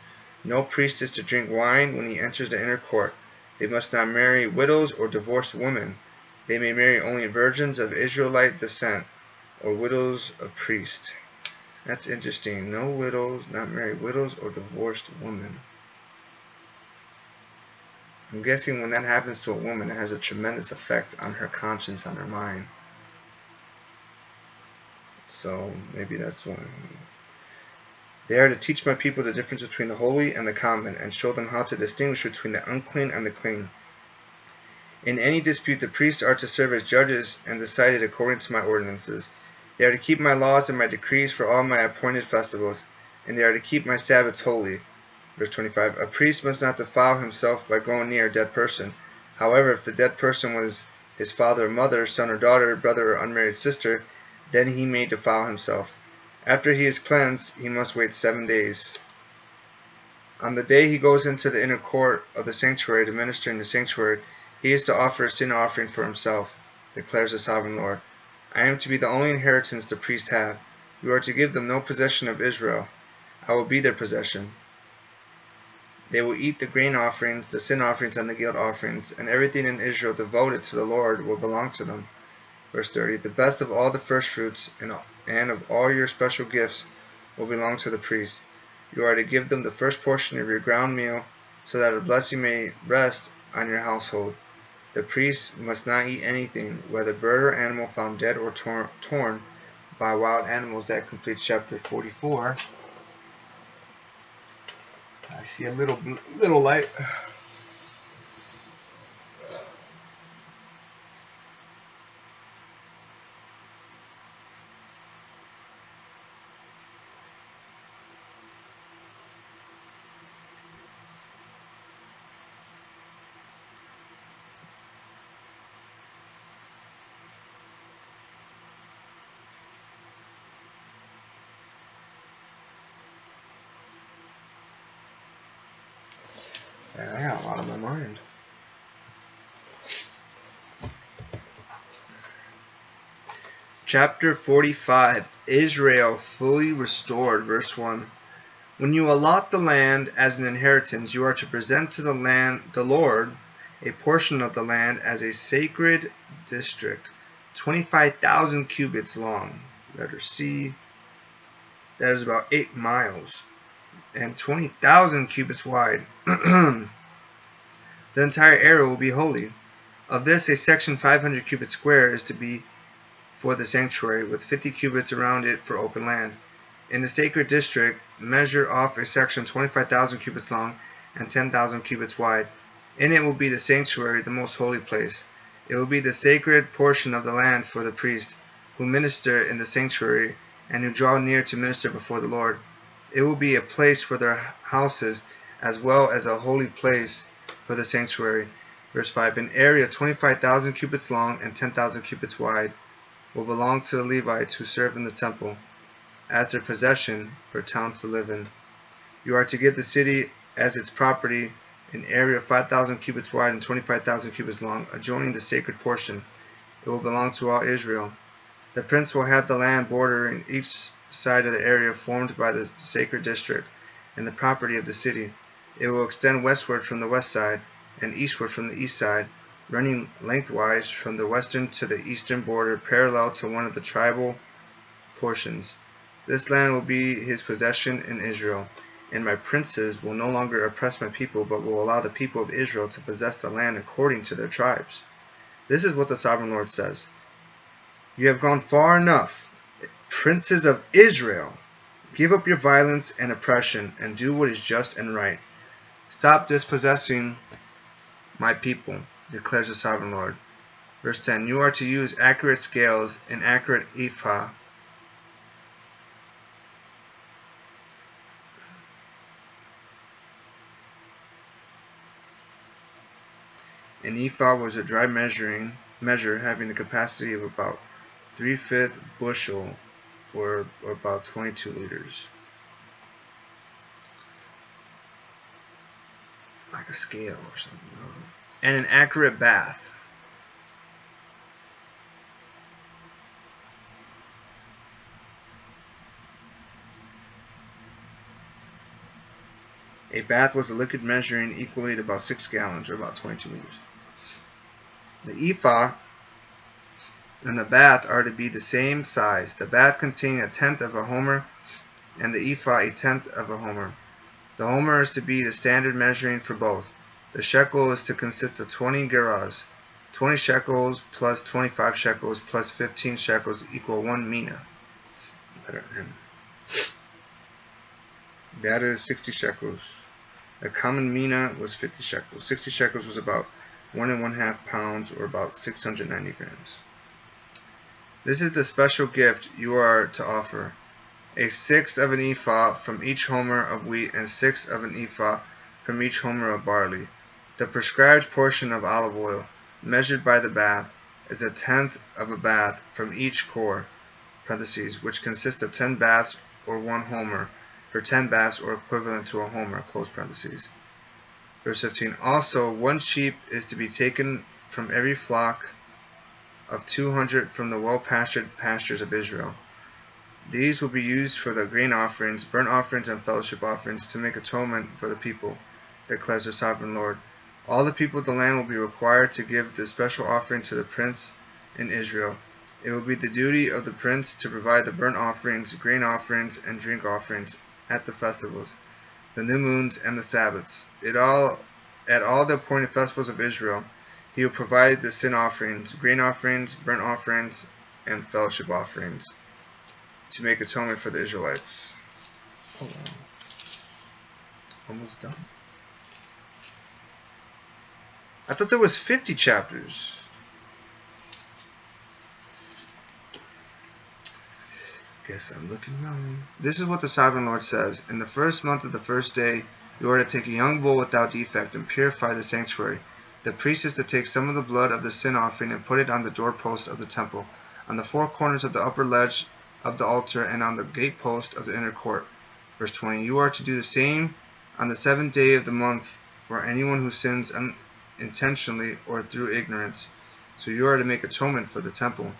No priest is to drink wine when he enters the inner court. They must not marry widows or divorced women. They may marry only virgins of Israelite descent, or widows of priests. That's interesting. No widows, not marry widows or divorced women. I'm guessing when that happens to a woman, it has a tremendous effect on her conscience, on her mind. So maybe that's one. They are to teach my people the difference between the holy and the common, and show them how to distinguish between the unclean and the clean. In any dispute, the priests are to serve as judges and decide it according to my ordinances. They are to keep my laws and my decrees for all my appointed festivals, and they are to keep my Sabbaths holy. Verse 25. A priest must not defile himself by going near a dead person. However, if the dead person was his father or mother, son or daughter, brother or unmarried sister, then he may defile himself. After he is cleansed, he must wait 7 days. On the day he goes into the inner court of the sanctuary to minister in the sanctuary, he is to offer a sin offering for himself, declares the sovereign Lord. I am to be the only inheritance the priests have. You are to give them no possession of Israel. I will be their possession. They will eat the grain offerings, the sin offerings, and the guilt offerings, and everything in Israel devoted to the Lord will belong to them. Verse 30. The best of all the firstfruits and of all your special gifts will belong to the priests. You are to give them the first portion of your ground meal, so that a blessing may rest on your household. The priests must not eat anything, whether bird or animal found dead or torn by wild animals. That completes chapter 44. I see a little light. Man, I got a lot on my mind. Chapter 45. Israel fully restored. Verse 1. When you allot the land as an inheritance, you are to present to the Lord a portion of the land as a sacred district, 25,000 cubits long. Letter C. That is about 8 miles. And 20,000 cubits wide. The entire area will be holy. Of this, a section 500 cubits square is to be for the sanctuary, with 50 cubits around it for open land. In the sacred district, measure off a section 25,000 cubits long and 10,000 cubits wide. In it will be the sanctuary, the most holy place. It will be the sacred portion of the land for the priests, who minister in the sanctuary and who draw near to minister before the Lord. It will be a place for their houses, as well as a holy place for the sanctuary. Verse 5. An area 25,000 cubits long and 10,000 cubits wide will belong to the Levites who serve in the temple, as their possession for towns to live in. You are to give the city as its property an area of 5,000 cubits wide and 25,000 cubits long, adjoining the sacred portion. It will belong to all Israel. The prince will have the land bordering each side of the area formed by the sacred district and the property of the city. It will extend westward from the west side and eastward from the east side, running lengthwise from the western to the eastern border, parallel to one of the tribal portions. This land will be his possession in Israel, and my princes will no longer oppress my people, but will allow the people of Israel to possess the land according to their tribes. This is what the sovereign Lord says. You have gone far enough, princes of Israel. Give up your violence and oppression, and do what is just and right. Stop dispossessing my people, declares the sovereign Lord. Verse 10. You are to use accurate scales, an accurate ephah. An ephah was a dry measure having the capacity of about 3/5 bushel, or about 22 liters. Like a scale or something. And an accurate bath. A bath was a liquid measuring equally to about 6 gallons, or about 22 liters. The ephah and the bath are to be the same size. The bath containing 1/10 of a homer, and the ephah 1/10 of a homer. The homer is to be the standard measuring for both. The shekel is to consist of 20 gerahs. 20 shekels plus 25 shekels plus 15 shekels equal 1 mina. Letter N. That is 60 shekels. A common mina was 50 shekels. 60 shekels was about 1 1/2 pounds, or about 690 grams. This is the special gift you are to offer: a 1/6 of an ephah from each homer of wheat, and 1/6 of an ephah from each homer of barley. The prescribed portion of olive oil, measured by the bath, is 1/10 of a bath from each core, which consists of 10 baths or 1 homer, for 10 baths or equivalent to a homer, Verse 15. Also, 1 sheep is to be taken from every flock of 200 from the well-pastured pastures of Israel. These will be used for the grain offerings, burnt offerings, and fellowship offerings, to make atonement for the people, declares the sovereign Lord. All the people of the land will be required to give the special offering to the prince in Israel. It will be the duty of the prince to provide the burnt offerings, grain offerings, and drink offerings at the festivals, the new moons, and the Sabbaths. At all the appointed festivals of Israel, he will provide the sin offerings, grain offerings, burnt offerings, and fellowship offerings to make atonement for the Israelites. Oh, wow. Almost done. I thought there was 50 chapters. Guess I'm looking wrong. This is what the Sovereign Lord says. In the first month of the first day, you are to take a young bull without defect and purify the sanctuary. The priest is to take some of the blood of the sin offering and put it on the doorpost of the temple, on the four corners of the upper ledge of the altar, and on the gatepost of the inner court. Verse 20. You are to do the same on the seventh day of the month for anyone who sins unintentionally or through ignorance. So you are to make atonement for the temple.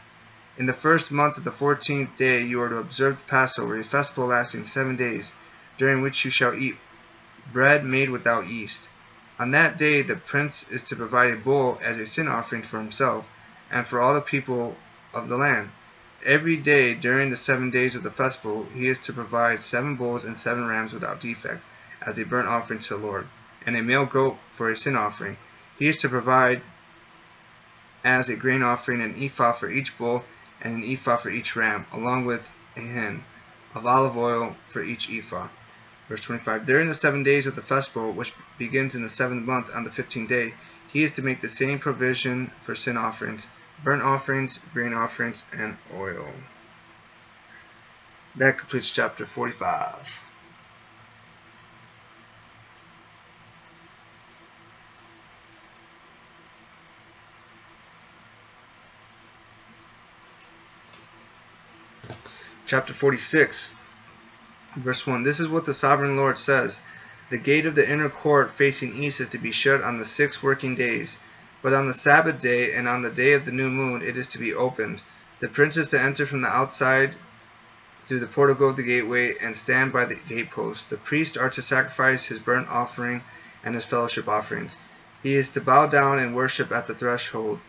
In the first month of the 14th day you are to observe the Passover, a festival lasting 7 days, during which you shall eat bread made without yeast. On that day the prince is to provide a bull as a sin offering for himself and for all the people of the land. Every day during the 7 days of the festival he is to provide 7 bulls and 7 rams without defect as a burnt offering to the Lord, and a male goat for a sin offering. He is to provide as a grain offering an ephah for each bull and an ephah for each ram, along with a hin of olive oil for each ephah. Verse 25. During the 7 days of the festival, which begins in the 7th month on the 15th day, he is to make the same provision for sin offerings, burnt offerings, grain offerings, and oil. That completes chapter 45. Chapter 46, verse 1. This is what the Sovereign Lord says. The gate of the inner court facing east is to be shut on the 6 working days, but on the Sabbath day and on the day of the new moon it is to be opened. The prince is to enter from the outside through the portico of the gateway and stand by the gatepost. The priests are to sacrifice his burnt offering and his fellowship offerings. He is to bow down and worship at the threshold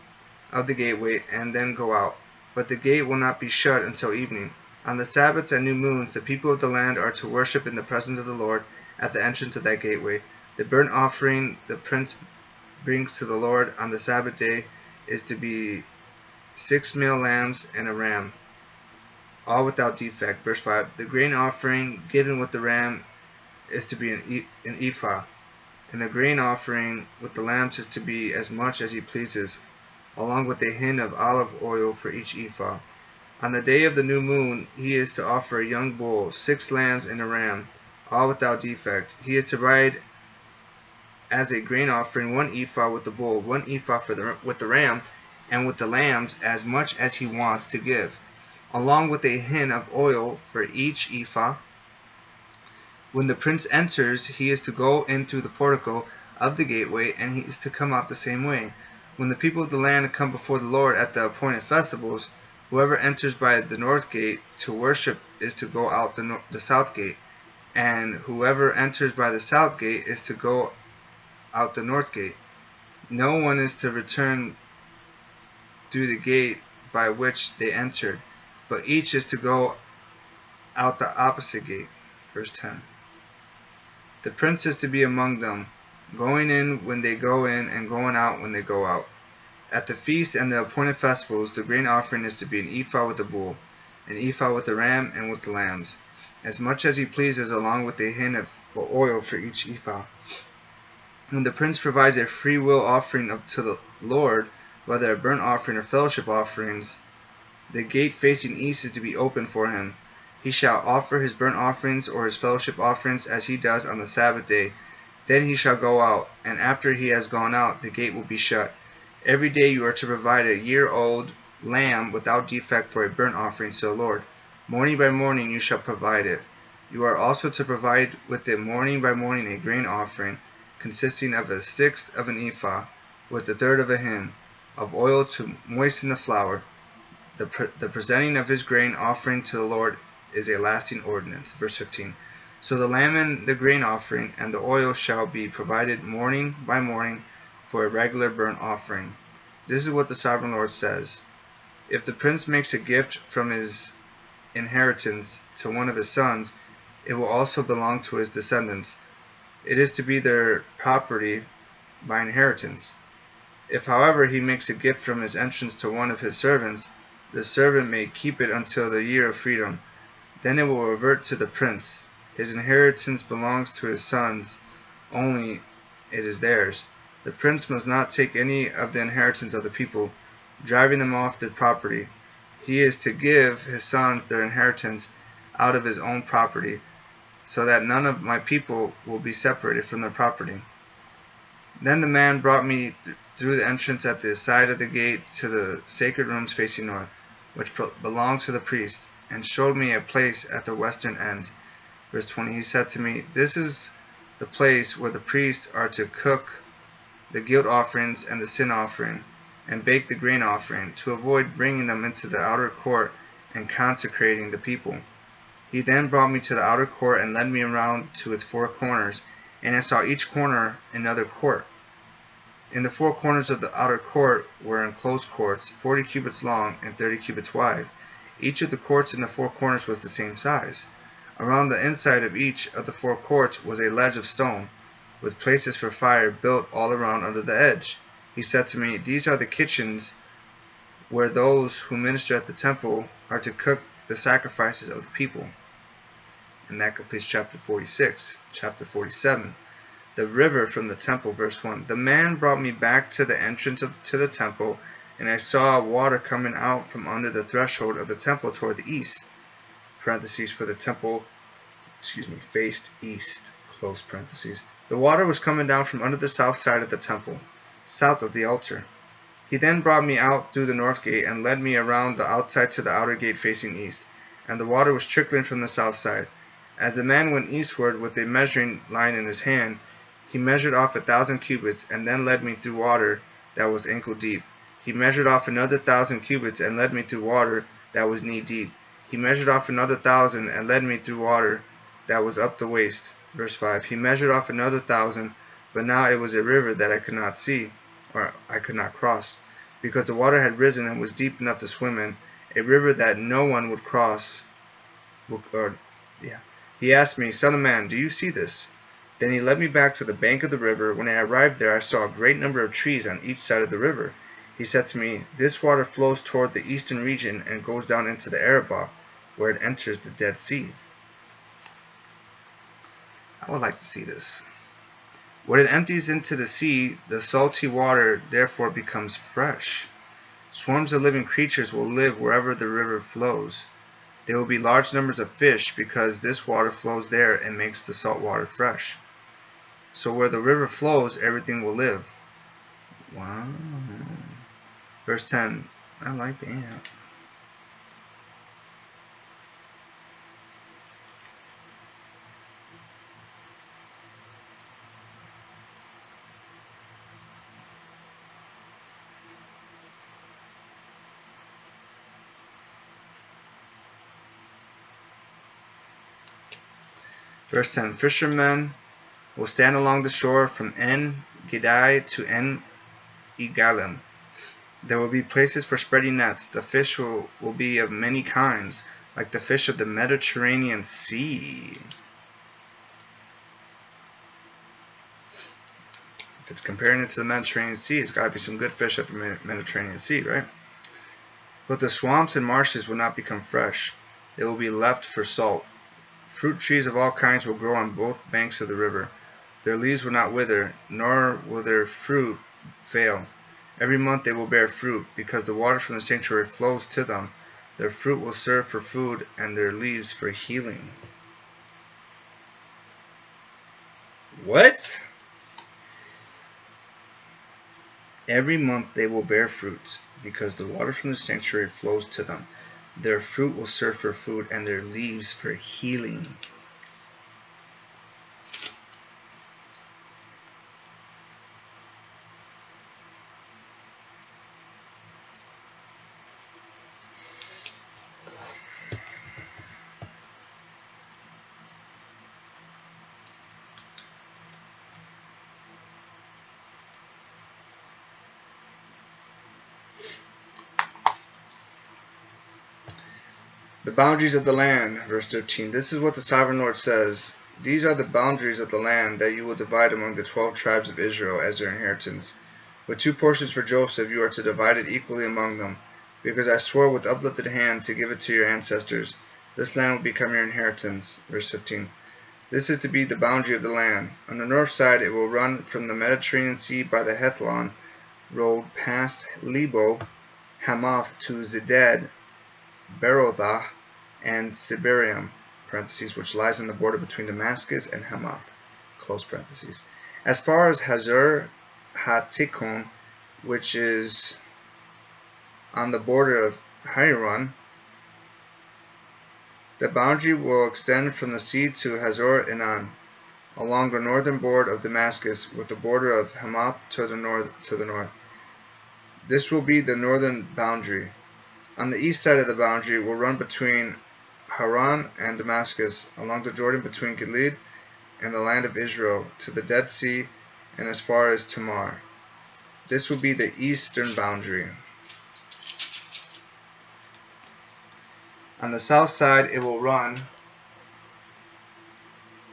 of the gateway and then go out. But the gate will not be shut until evening. On the Sabbaths and new moons, the people of the land are to worship in the presence of the Lord at the entrance of that gateway. The burnt offering the prince brings to the Lord on the Sabbath day is to be 6 male lambs and a ram, all without defect. Verse 5. The grain offering given with the ram is to be an ephah, and the grain offering with the lambs is to be as much as he pleases, along with a hin of olive oil for each ephah. On the day of the new moon he is to offer a young bull, 6 lambs and a ram, all without defect. He is to provide as a grain offering 1 ephah with the bull, 1 ephah with the ram, and with the lambs as much as he wants to give, along with a hin of oil for each ephah. When the prince enters, he is to go in through the portico of the gateway, and he is to come out the same way. When the people of the land come before the Lord at the appointed festivals, whoever enters by the north gate to worship is to go out the south gate, and whoever enters by the south gate is to go out the north gate. No one is to return through the gate by which they entered, but each is to go out the opposite gate. Verse 10. The prince is to be among them, going in when they go in and going out when they go out. At the feast and the appointed festivals, the grain offering is to be an ephah with the bull, an ephah with the ram and with the lambs, as much as he pleases, along with a hin of oil for each ephah. When the prince provides a free will offering to the Lord, whether a burnt offering or fellowship offerings, the gate facing east is to be open for him. He shall offer his burnt offerings or his fellowship offerings as he does on the Sabbath day. Then he shall go out, and after he has gone out, the gate will be shut. Every day you are to provide a year-old lamb without defect for a burnt offering to the Lord. Morning by morning you shall provide it. You are also to provide with it morning by morning a grain offering, consisting of 1/6 of an ephah, with 1/3 of a hin, of oil to moisten the flour. The presenting of his grain offering to the Lord is a lasting ordinance. Verse 15. So the lamb and the grain offering and the oil shall be provided morning by morning for a regular burnt offering. This is what the Sovereign Lord says. If the prince makes a gift from his inheritance to one of his sons, it will also belong to his descendants. It is to be their property by inheritance. If, however, he makes a gift from his entrance to one of his servants, the servant may keep it until the year of freedom. Then it will revert to the prince. His inheritance belongs to his sons only, it is theirs. The prince must not take any of the inheritance of the people, driving them off their property. He is to give his sons their inheritance out of his own property, so that none of my people will be separated from their property. Then the man brought me through the entrance at the side of the gate to the sacred rooms facing north, which belonged to the priest, and showed me a place at the western end. Verse 20, he said to me, "This is the place where the priests are to cook the guilt offerings and the sin offering, and bake the grain offering, to avoid bringing them into the outer court and consecrating the people." He then brought me to the outer court and led me around to its four corners, and I saw each corner another court. In the four corners of the outer court were enclosed courts, 40 cubits long and 30 cubits wide. Each of the courts in the four corners was the same size. Around the inside of each of the four courts was a ledge of stone, with places for fire built all around under the edge. He said to me, "These are the kitchens where those who minister at the temple are to cook the sacrifices of the people." And that completes chapter 46. Chapter 47. The river from the temple, verse 1. The man brought me back to the entrance to the temple, and I saw water coming out from under the threshold of the temple toward the east. Parentheses, for the temple, faced east. Close parentheses. The water was coming down from under the south side of the temple, south of the altar. He then brought me out through the north gate and led me around the outside to the outer gate facing east, and the water was trickling from the south side. As the man went eastward with a measuring line in his hand, he measured off 1,000 cubits, and then led me through water that was ankle deep. He measured off another 1,000 cubits, and led me through water that was knee deep. He measured off another 1,000, and led me through water that was up the waist. Verse 5. He measured off another 1,000, but now it was a river that I could not see, or I could not cross, because the water had risen and was deep enough to swim in, a river that no one would cross. He asked me, "Son of man, do you see this?" Then he led me back to the bank of the river. When I arrived there, I saw a great number of trees on each side of the river. He said to me, "This water flows toward the eastern region and goes down into the Arabah, where it enters the Dead Sea." I would like to see this. When it empties into the sea, the salty water therefore becomes fresh. Swarms of living creatures will live wherever the river flows. There will be large numbers of fish because this water flows there and makes the salt water fresh. So where the river flows, everything will live. Wow. Verse 10. I like that. Verse 10. Fishermen will stand along the shore from En Gedi to En Egalim. There will be places for spreading nets. The fish will be of many kinds, like the fish of the Mediterranean Sea. If it's comparing it to the Mediterranean Sea, it's got to be some good fish at the Mediterranean Sea, right? But the swamps and marshes will not become fresh. They will be left for salt. Fruit trees of all kinds will grow on both banks of the river. Their leaves will not wither, nor will their fruit fail. Every month they will bear fruit, because the water from the sanctuary flows to them. Their fruit will serve for food, and their leaves for healing. What? Every month they will bear fruit, because the water from the sanctuary flows to them. Their fruit will serve for food, and their leaves for healing. The boundaries of the land, verse 13. This is what the sovereign Lord says. These are the boundaries of the land that you will divide among the 12 tribes of Israel as their inheritance. With 2 portions for Joseph, you are to divide it equally among them, because I swore with uplifted hand to give it to your ancestors. This land will become your inheritance. Verse 15. This is to be the boundary of the land. On the north side, it will run from the Mediterranean Sea by the Hethlon road past Lebo Hamath to Zedad, Berothah, and Siberium, which lies on the border between Damascus and Hamath, as far as Hazar Hatikon, which is on the border of Hairon. The boundary will extend from the sea to Hazor Enan, along the northern border of Damascus, with the border of Hamath to the north. This will be the northern boundary. On the east side of the boundary will run between Haran and Damascus, along the Jordan between Gilead and the land of Israel, to the Dead Sea and as far as Tamar. This will be the eastern boundary. On the south side, it will run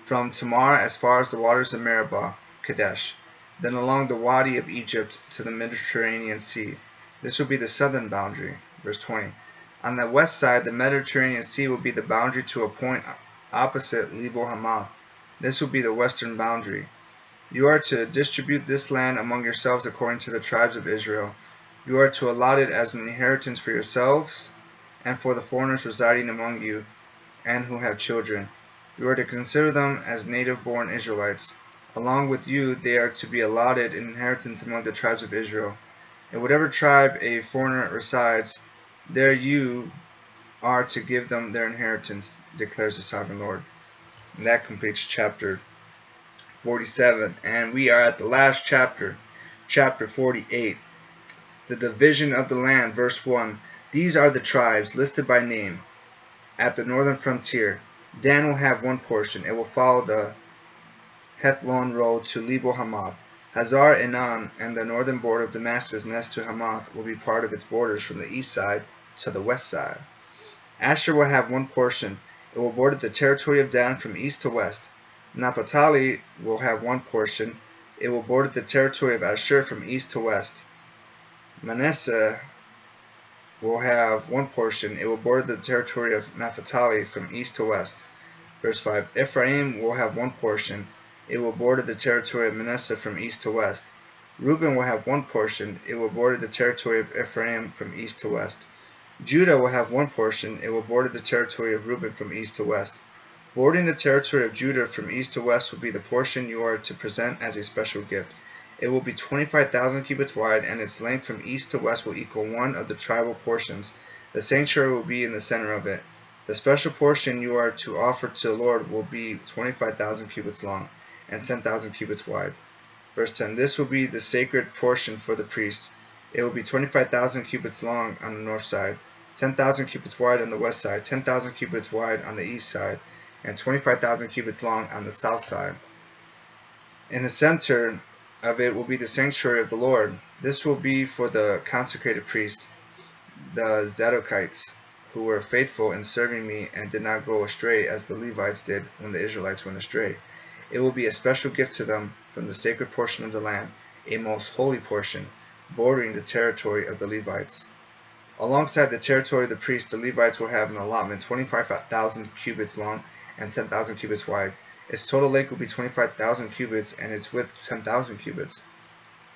from Tamar as far as the waters of Meribah, Kadesh, then along the Wadi of Egypt to the Mediterranean Sea. This will be the southern boundary. Verse 20. On the west side, the Mediterranean Sea will be the boundary to a point opposite Lebo Hamath. This will be the western boundary. You are to distribute this land among yourselves according to the tribes of Israel. You are to allot it as an inheritance for yourselves and for the foreigners residing among you and who have children. You are to consider them as native-born Israelites. Along with you, they are to be allotted an inheritance among the tribes of Israel. In whatever tribe a foreigner resides, there you are to give them their inheritance, declares the sovereign Lord. And that completes chapter 47. And we are at the last chapter, chapter 48. The division of the land, verse 1. These are the tribes listed by name at the northern frontier. Dan will have 1 portion. It will follow the Hethlon road to Lebo Hamath. Hazar Enan and the northern border of Damascus next to Hamath will be part of its borders from the east side to the west side. Asher will have 1 portion. It will border the territory of Dan from east to west. Naphtali will have 1 portion. It will border the territory of Asher from east to west. Manasseh will have 1 portion. It will border the territory of Naphtali from east to west. Verse 5. Ephraim will have 1 portion. It will border the territory of Manasseh from east to west. Reuben will have 1 portion. It will border the territory of Ephraim from east to west. Judah will have 1 portion. It will border the territory of Reuben from east to west. Bordering the territory of Judah from east to west will be the portion you are to present as a special gift. It will be 25,000 cubits wide, and its length from east to west will equal 1 of the tribal portions. The sanctuary will be in the center of it. The special portion you are to offer to the Lord will be 25,000 cubits long and 10,000 cubits wide. Verse 10. This will be the sacred portion for the priests. It will be 25,000 cubits long on the north side, 10,000 cubits wide on the west side, 10,000 cubits wide on the east side, and 25,000 cubits long on the south side. In the center of it will be the sanctuary of the Lord. This will be for the consecrated priests, the Zadokites, who were faithful in serving me and did not go astray as the Levites did when the Israelites went astray. It will be a special gift to them from the sacred portion of the land, a most holy portion, bordering the territory of the Levites. Alongside the territory of the priests, the Levites will have an allotment 25,000 cubits long and 10,000 cubits wide. Its total length will be 25,000 cubits and its width 10,000 cubits.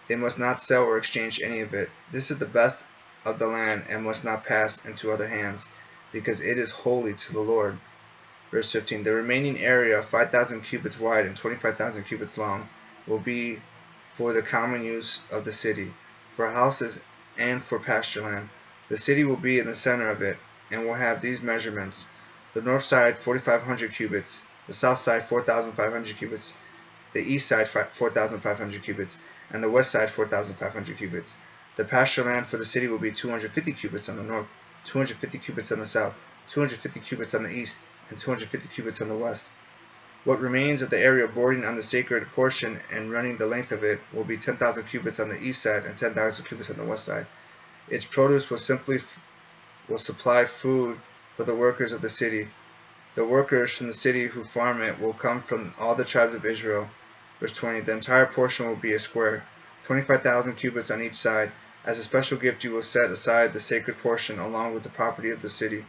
They must not sell or exchange any of it. This is the best of the land and must not pass into other hands, because it is holy to the Lord. Verse 15. The remaining area, 5,000 cubits wide and 25,000 cubits long, will be for the common use of the city, for houses and for pasture land. The city will be in the center of it, and will have these measurements. The north side 4,500 cubits, the south side 4,500 cubits, the east side 4,500 cubits, and the west side 4,500 cubits. The pasture land for the city will be 250 cubits on the north, 250 cubits on the south, 250 cubits on the east, and 250 cubits on the west. What remains of the area bordering on the sacred portion and running the length of it will be 10,000 cubits on the east side and 10,000 cubits on the west side. Its produce will supply food for the workers of the city. The workers from the city who farm it will come from all the tribes of Israel. Verse 20. The entire portion will be a square, 25,000 cubits on each side. As a special gift you will set aside the sacred portion along with the property of the city.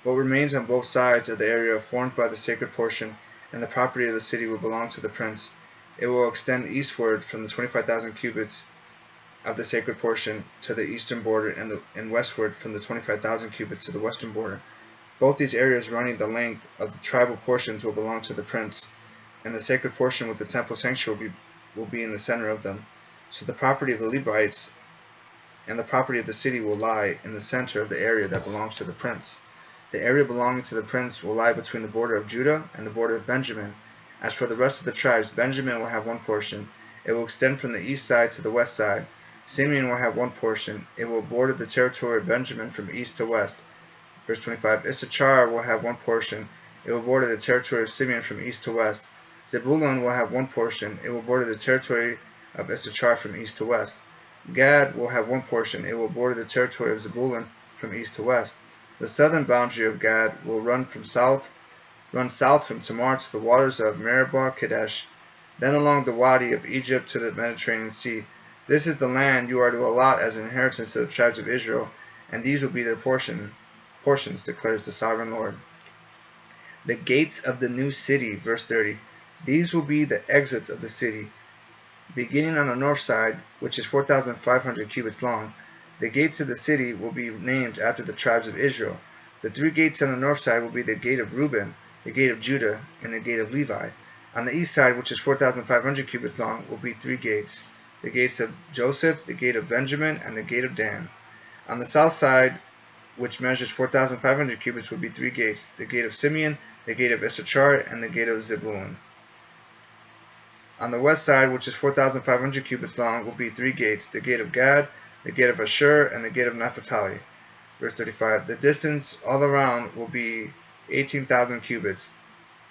What remains on both sides of the area formed by the sacred portion and the property of the city will belong to the prince. It will extend eastward from the 25,000 cubits of the sacred portion to the eastern border and westward from the 25,000 cubits to the western border. Both these areas running the length of the tribal portions will belong to the prince, and the sacred portion with the temple sanctuary will be in the center of them. So the property of the Levites and the property of the city will lie in the center of the area that belongs to the prince. The area belonging to the prince will lie between the border of Judah and the border of Benjamin. As for the rest of the tribes, Benjamin will have one portion. It will extend from the east side to the west side. Simeon will have one portion. It will border the territory of Benjamin from east to west. Verse 25. Issachar will have one portion. It will border the territory of Simeon from east to west. Zebulun will have one portion. It will border the territory of Issachar from east to west. Gad will have one portion. It will border the territory of Zebulun from east to west. The southern boundary of Gad will run south from Tamar to the waters of Meribah Kadesh, then along the Wadi of Egypt to the Mediterranean Sea. This is the land you are to allot as an inheritance to the tribes of Israel, and these will be their portions, declares the sovereign Lord. The gates of the new city, verse 30. These will be the exits of the city, beginning on the north side, which is 4,500 cubits long. The gates of the city will be named after the tribes of Israel. The three gates on the north side will be the gate of Reuben, the gate of Judah, and the gate of Levi. On the east side, which is 4,500 cubits long, will be three gates: the gates of Joseph, the gate of Benjamin, and the gate of Dan. On the south side, which measures 4,500 cubits, will be three gates: the gate of Simeon, the gate of Issachar, and the gate of Zebulun. On the west side, which is 4,500 cubits long, will be three gates: the gate of Gad, the gate of Asher, and the gate of Naphtali. Verse 35. The distance all around will be 18,000 cubits,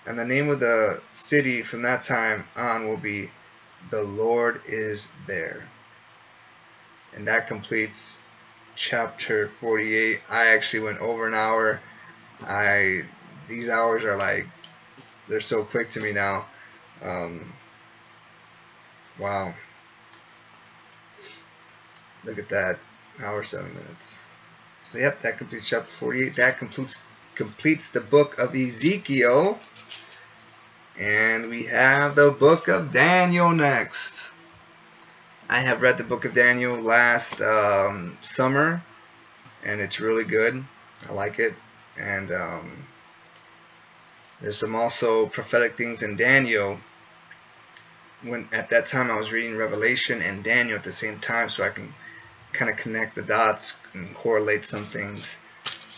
and the name of the city from that time on will be "The Lord is there." And that completes chapter 48. I actually went over an hour. These hours are like, they're so quick to me now. Wow. Look at that. Hour 7 minutes. So yep, that completes chapter 48. That completes the book of Ezekiel. And we have the book of Daniel next. I have read the book of Daniel last summer, and it's really good. I like it. And there's some also prophetic things in Daniel. When at that time I was reading Revelation and Daniel at the same time, so I can kind of connect the dots and correlate some things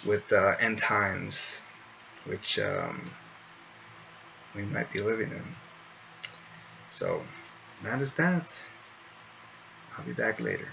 with end times, which we might be living in. So that is that. I'll be back later.